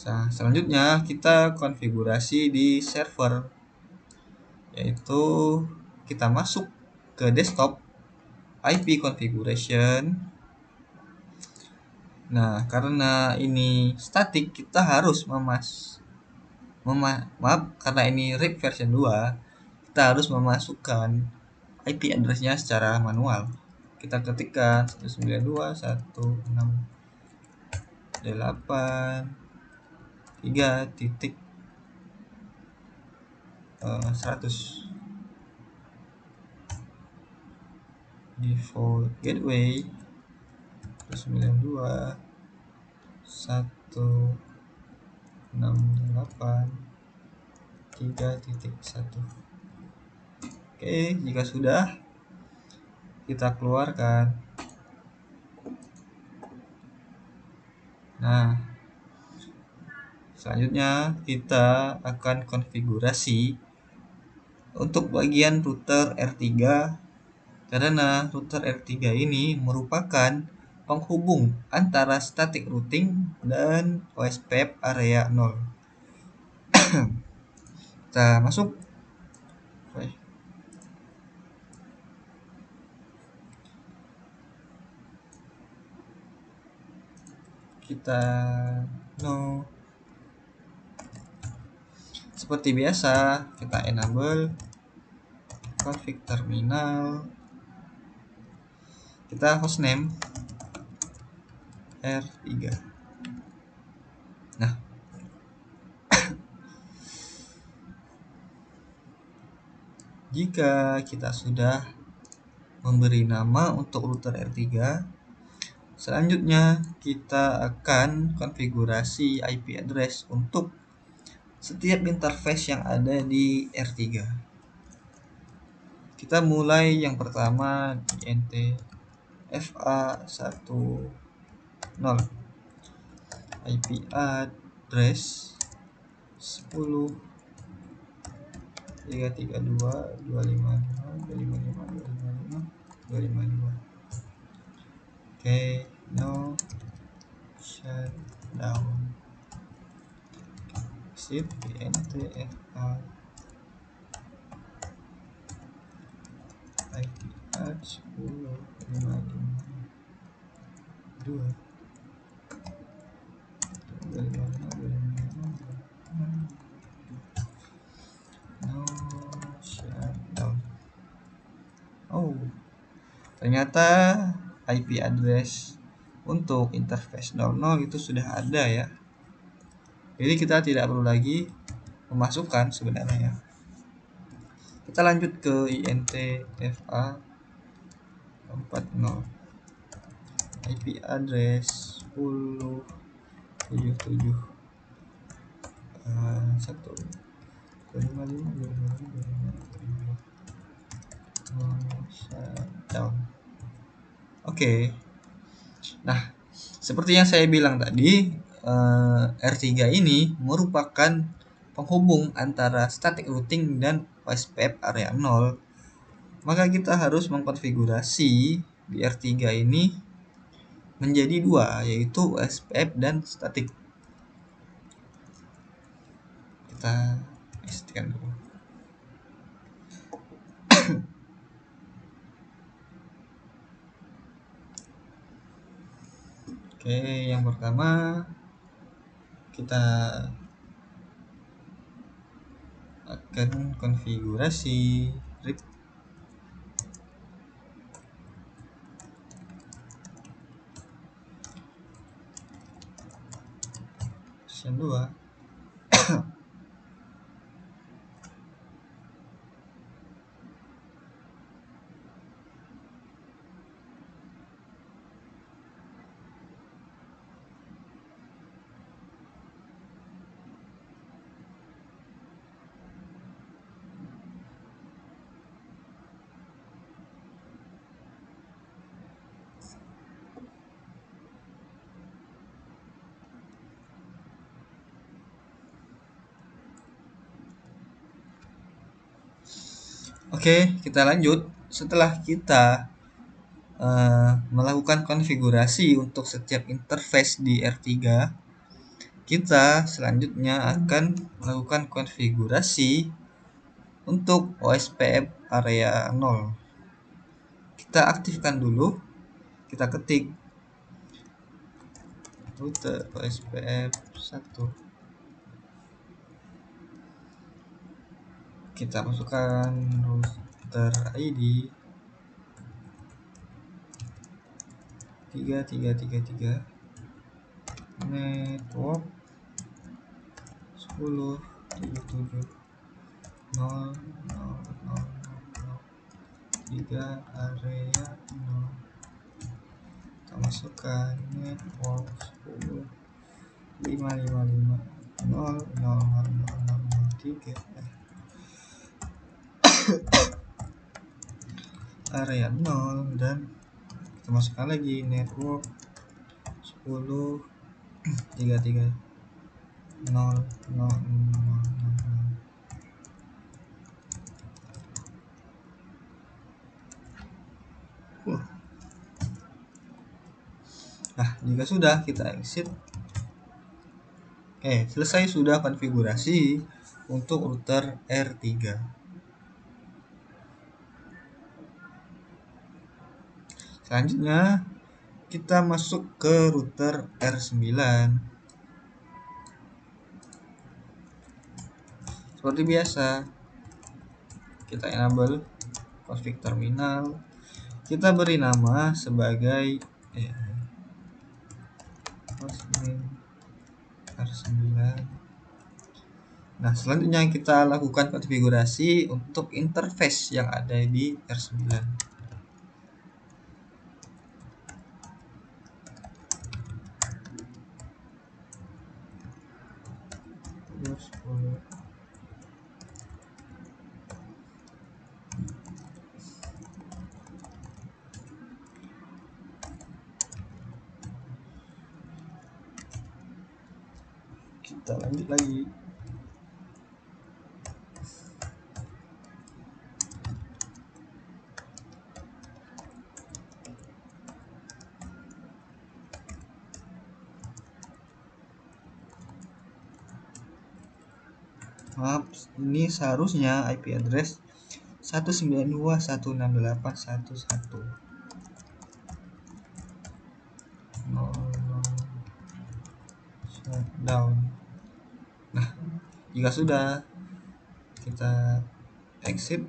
Nah, selanjutnya kita konfigurasi di server, yaitu kita masuk ke desktop, IP configuration. Nah, karena ini static, kita harus karena ini RIP version 2, kita harus memasukkan IP address-nya secara manual. Kita ketikkan 192.168.3.100. Default gateway 192.168.3.1. Oke, jika sudah, kita keluarkan. Nah, selanjutnya kita akan konfigurasi untuk bagian router R3, karena router R3 ini merupakan penghubung antara static routing dan OSPF area 0. Kita masuk. Kita seperti biasa, kita enable config terminal, kita hostname R3. Nah, jika kita sudah memberi nama untuk router R3, selanjutnya kita akan konfigurasi IP address untuk setiap interface yang ada di R3. Kita mulai yang pertama di INTFA10. IP address 10 332.255.255.255.252. Oke, no shutdown. Sip INTFA IP address 10.55.255. No shutdown. Oh, ternyata IP address untuk interface 00 itu sudah ada ya. Jadi kita tidak perlu lagi memasukkan sebenarnya. Kita lanjut ke INTFA 40 IP address 1077 1 shutdown. Oke. Nah, seperti yang saya bilang tadi, R3 ini merupakan penghubung antara static routing dan OSPF area 0. Maka kita harus mengkonfigurasi di R3 ini menjadi dua, yaitu OSPF dan static. Kita pastikan dulu. Oke, yang pertama kita akan konfigurasi RIP version 2. Oke, kita lanjut. Setelah kita melakukan konfigurasi untuk setiap interface di R3, kita selanjutnya akan melakukan konfigurasi untuk OSPF area 0. Kita aktifkan dulu. Kita ketik router OSPF 1. Kita masukkan router ID 3333 network 1077 0 3 area 0. Kita masukkan network 10 555 0 3 area 0, dan kita masukkan lagi network 10 33 0 0 0. Nah, jika sudah, kita exit. Oke, selesai sudah konfigurasi untuk router R3. Selanjutnya kita masuk ke router R9. Seperti biasa, kita enable config terminal. Kita beri nama sebagai hostname R9. Nah, selanjutnya kita lakukan konfigurasi untuk interface yang ada di R9. Kita lanjut lagi. Maaf, ini seharusnya IP address 192.168.1.1. 0 down. Nah, jika sudah, kita exit.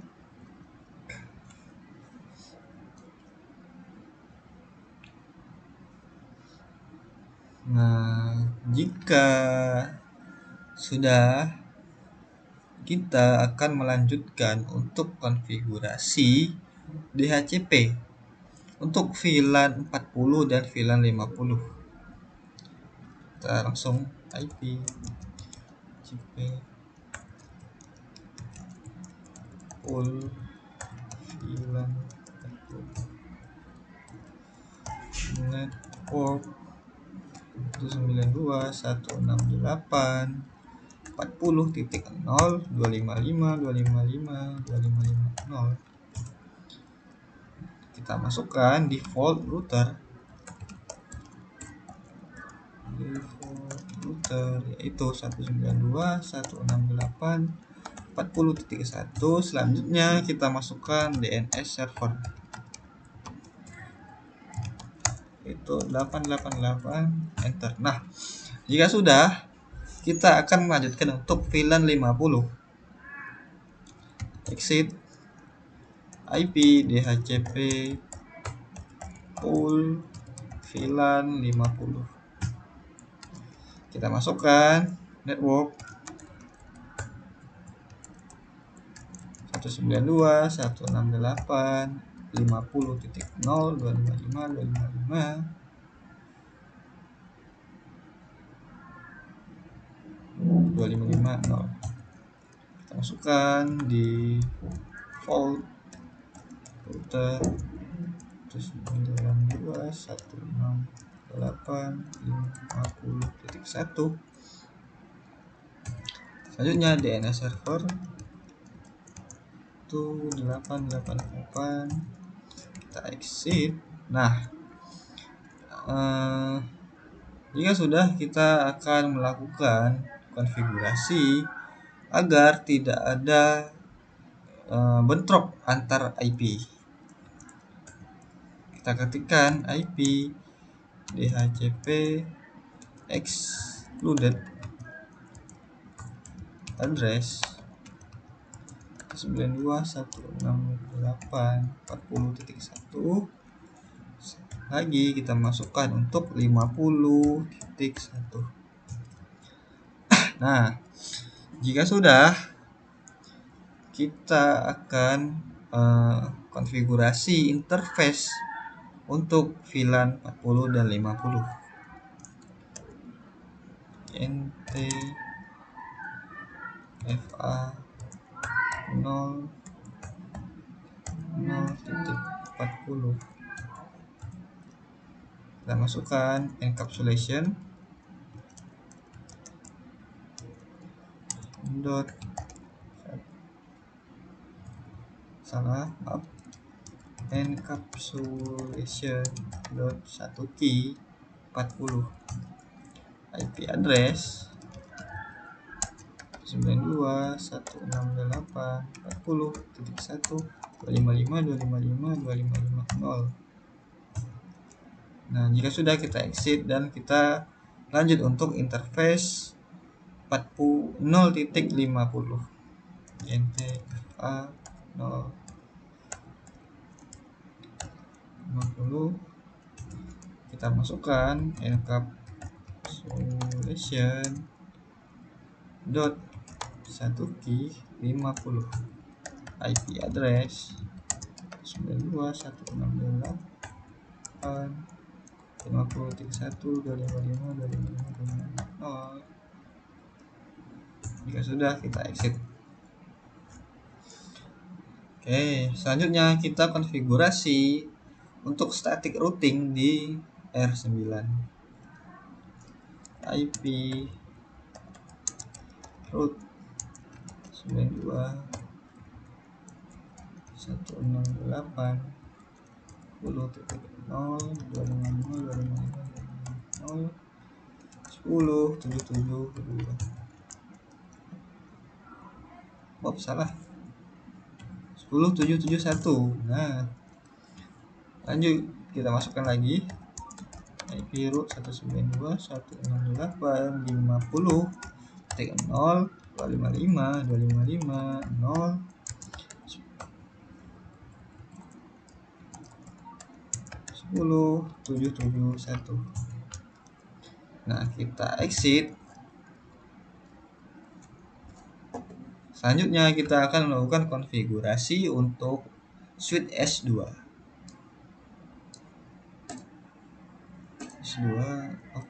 Nah, jika sudah, kita akan melanjutkan untuk konfigurasi DHCP untuk VLAN 40 dan VLAN 50. Kita langsung IP CP full VLAN 40 network 192.168.40.0.255.255.255.0. Kita masukkan default router yaitu 192.168.40.1. Selanjutnya kita masukkan DNS server itu 888, enter. Nah, jika sudah, kita akan melanjutkan untuk VLAN 50. Exit IP DHCP full VLAN 50. Kita masukkan network 192.168.50.255.255.0. Kita masukkan di default router 192.168.50.1. Selanjutnya DNS server itu 888. Kita exit. Nah, jika sudah, kita akan melakukan konfigurasi agar tidak ada bentrok antar IP. Kita ketikkan IP DHCP excluded address 192.168.40.1. lagi kita masukkan untuk 50.1. Nah, jika sudah, kita akan konfigurasi interface untuk VLAN 40 dan 50. NTFA 0.40. Kita masukkan encapsulation encapsulation .1 key 40. IP address 192.168.40.1.255.255.255.0. Nah, jika sudah, kita exit dan kita lanjut untuk interface 0.50. NTFA 0.50. Kita masukkan encapsulation .1 key 50. IP address 192.168.50.1.255.255.255.0. Jika sudah, kita exit. Oke, selanjutnya kita konfigurasi untuk static routing di R9. IP root 92.168.40.255.255.0 salah 10.771. Nah, lanjut kita masukkan lagi biru 192 168 50 titik 0 255 255 0 10 771. Nah, kita exit. Selanjutnya kita akan melakukan konfigurasi untuk switch S2. S2 oh.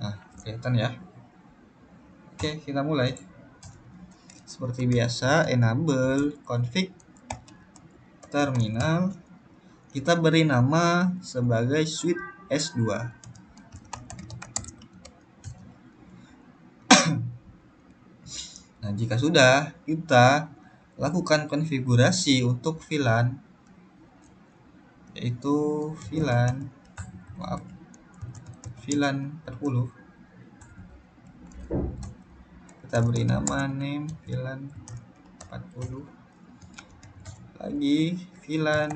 Nah, kelihatan ya. Oke, kita mulai. Seperti biasa, enable config terminal. Kita beri nama sebagai switch S2. Nah, jika sudah, kita lakukan konfigurasi untuk VLAN, yaitu VLAN 40. Kita beri nama name VLAN 40. Lagi VLAN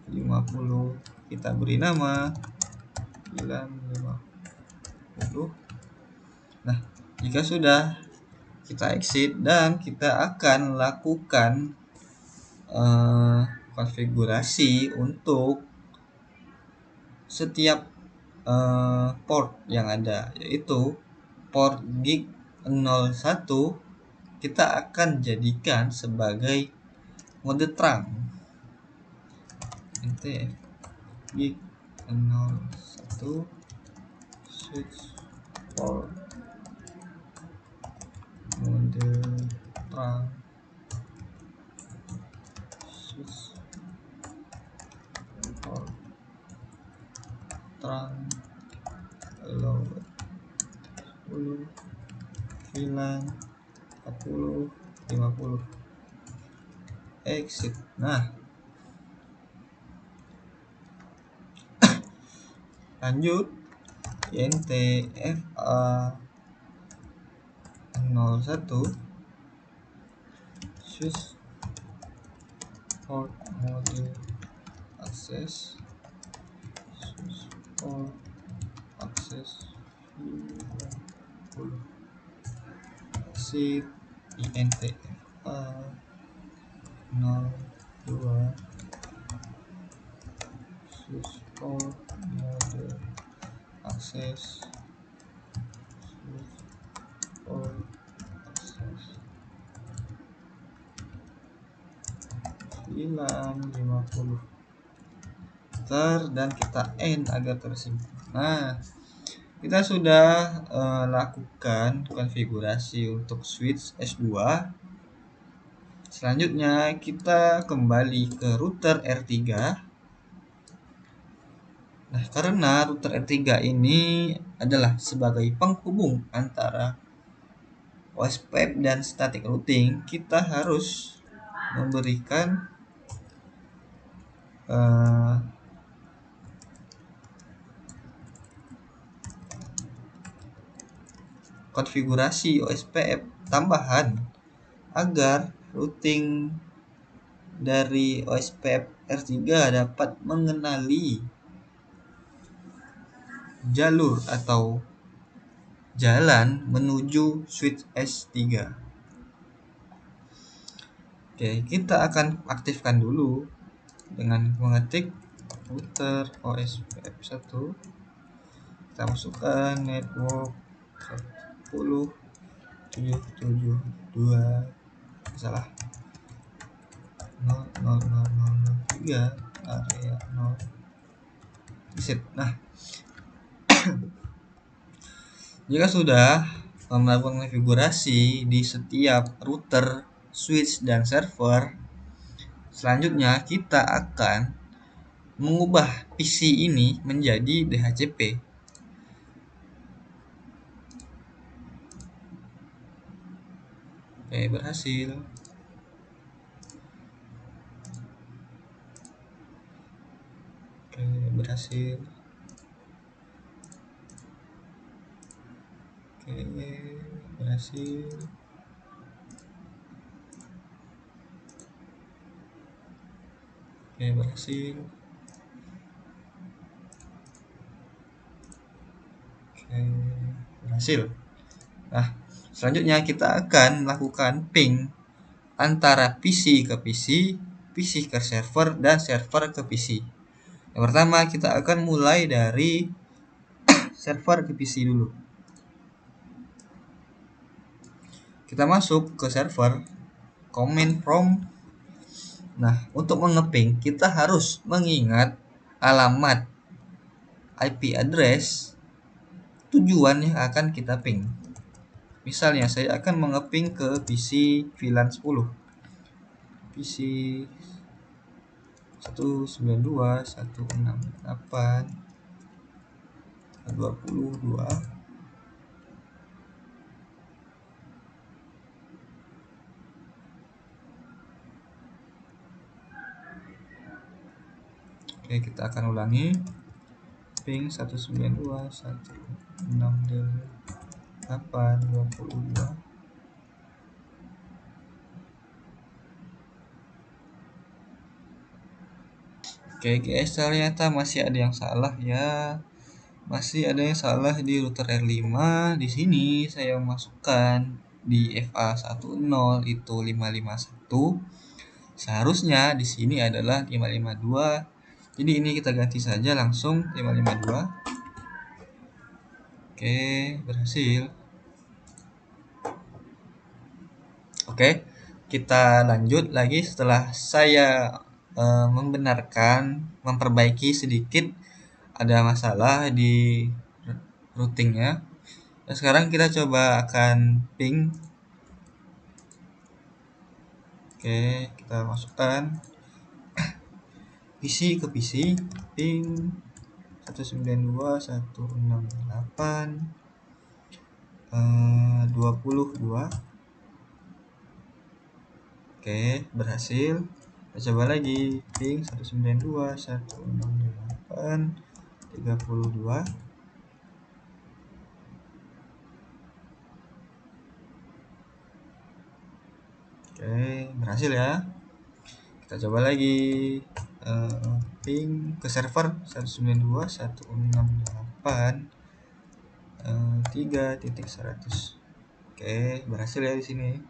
50, kita beri nama VLAN 50. Nah, jika sudah, kita exit dan kita akan lakukan konfigurasi untuk setiap port yang ada, yaitu port gig 01 kita akan jadikan sebagai mode terang. NTF gig 01 switch port mode terang, switch port terang load 10 VLAN 40 50 exit. Nah, lanjut INTFA 01 switch port mode akses, switch port akses 50 exit INTFA 02 switch port mode akses, switch port akses VLAN 50 dan kita end agar tersimpan. Nah, kita sudah lakukan konfigurasi untuk switch S2. Selanjutnya kita kembali ke router R3. Nah, karena router R3 ini adalah sebagai penghubung antara OSPF dan static routing, kita harus memberikan konfigurasi OSPF tambahan agar routing dari OSPF R3 dapat mengenali jalur atau jalan menuju switch S3. Oke, kita akan aktifkan dulu dengan mengetik router OSPF 1. Kita masukkan network 10.772 salah 00003 area 0 reset. Nah, jika sudah melakukan konfigurasi di setiap router, switch, dan server, selanjutnya kita akan mengubah PC ini menjadi DHCP. Oke, berhasil. Oke, berhasil. berhasil. Oke, berhasil. Oke, berhasil. Nah, selanjutnya kita akan melakukan ping antara PC ke PC, PC ke server, dan server ke PC. Yang pertama kita akan mulai dari server ke PC dulu. Kita masuk ke server, command prompt. Nah, untuk mengeping kita harus mengingat alamat IP address tujuan yang akan kita ping. Misalnya saya akan mengeping ke PC VLAN 10. PC 192.168.22. Oke, kita akan ulangi. Ping 192.168.22. Oke guys, ternyata masih ada yang salah ya. Masih ada yang salah di router R5. Di sini saya masukkan di FA10 itu 551. Seharusnya di sini adalah 552. Jadi ini kita ganti saja langsung 552. Oke, berhasil. Oke, kita lanjut lagi setelah saya memperbaiki sedikit ada masalah di routingnya. Dan sekarang kita coba akan ping. Oke, kita masukkan PC ke PC, ping 192.168.22. Oke, berhasil. Kita coba lagi, ping 192.168.32. Oke, berhasil ya. Kita coba lagi, ping ke server 192.168.3.100. Oke, berhasil ya di sini.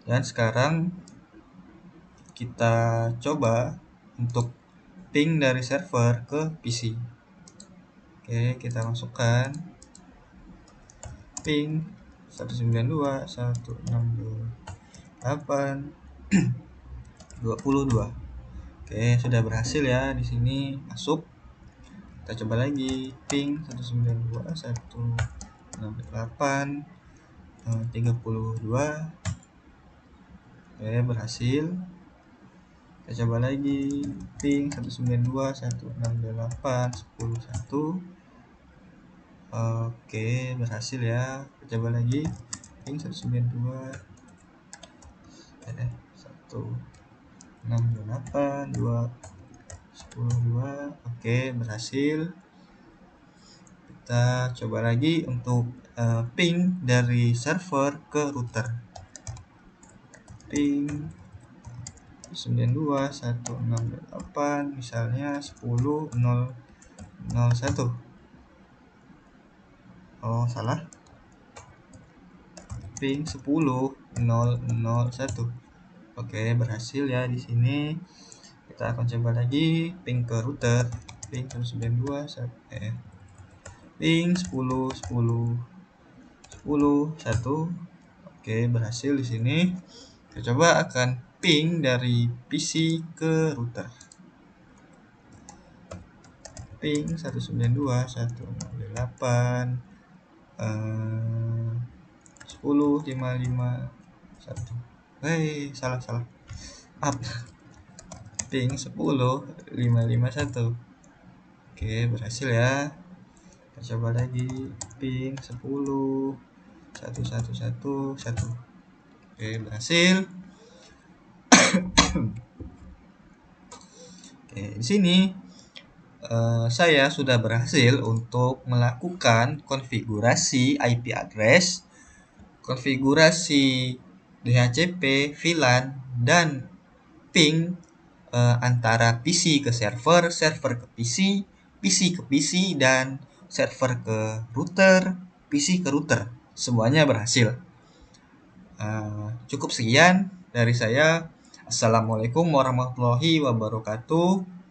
Dan sekarang kita coba untuk ping dari server ke PC. Oke, kita masukkan ping 192.168.22. Oke, sudah berhasil ya di sini masuk. Kita coba lagi ping 192.168.32. Oke, berhasil. Kita coba lagi ping 192.168.10.1. Oke, berhasil ya. Kita coba lagi ping 192.168.2.10.2. Oke, berhasil. Kita coba lagi untuk ping dari server ke router. Ping 92.168 misalnya 10.0.0.1. Oh, salah. Ping 10.0.0.1. Oke, berhasil ya di sini. Kita akan coba lagi ping ke router. Ping 192 ping 10.10.10.1. Oke, berhasil di sini. Kita coba akan ping dari PC ke router. Ping 192.168.10.551. Salah. Up. Ping 10.551. Oke, berhasil ya. Kita coba lagi ping 10.1.1.1. Oke, berhasil. Oke, di sini saya sudah berhasil untuk melakukan konfigurasi IP address konfigurasi DHCP, VLAN, dan ping antara PC ke server, server ke PC, PC ke PC, dan server ke router, PC ke router. Semuanya berhasil. Cukup sekian dari saya. Assalamualaikum warahmatullahi wabarakatuh.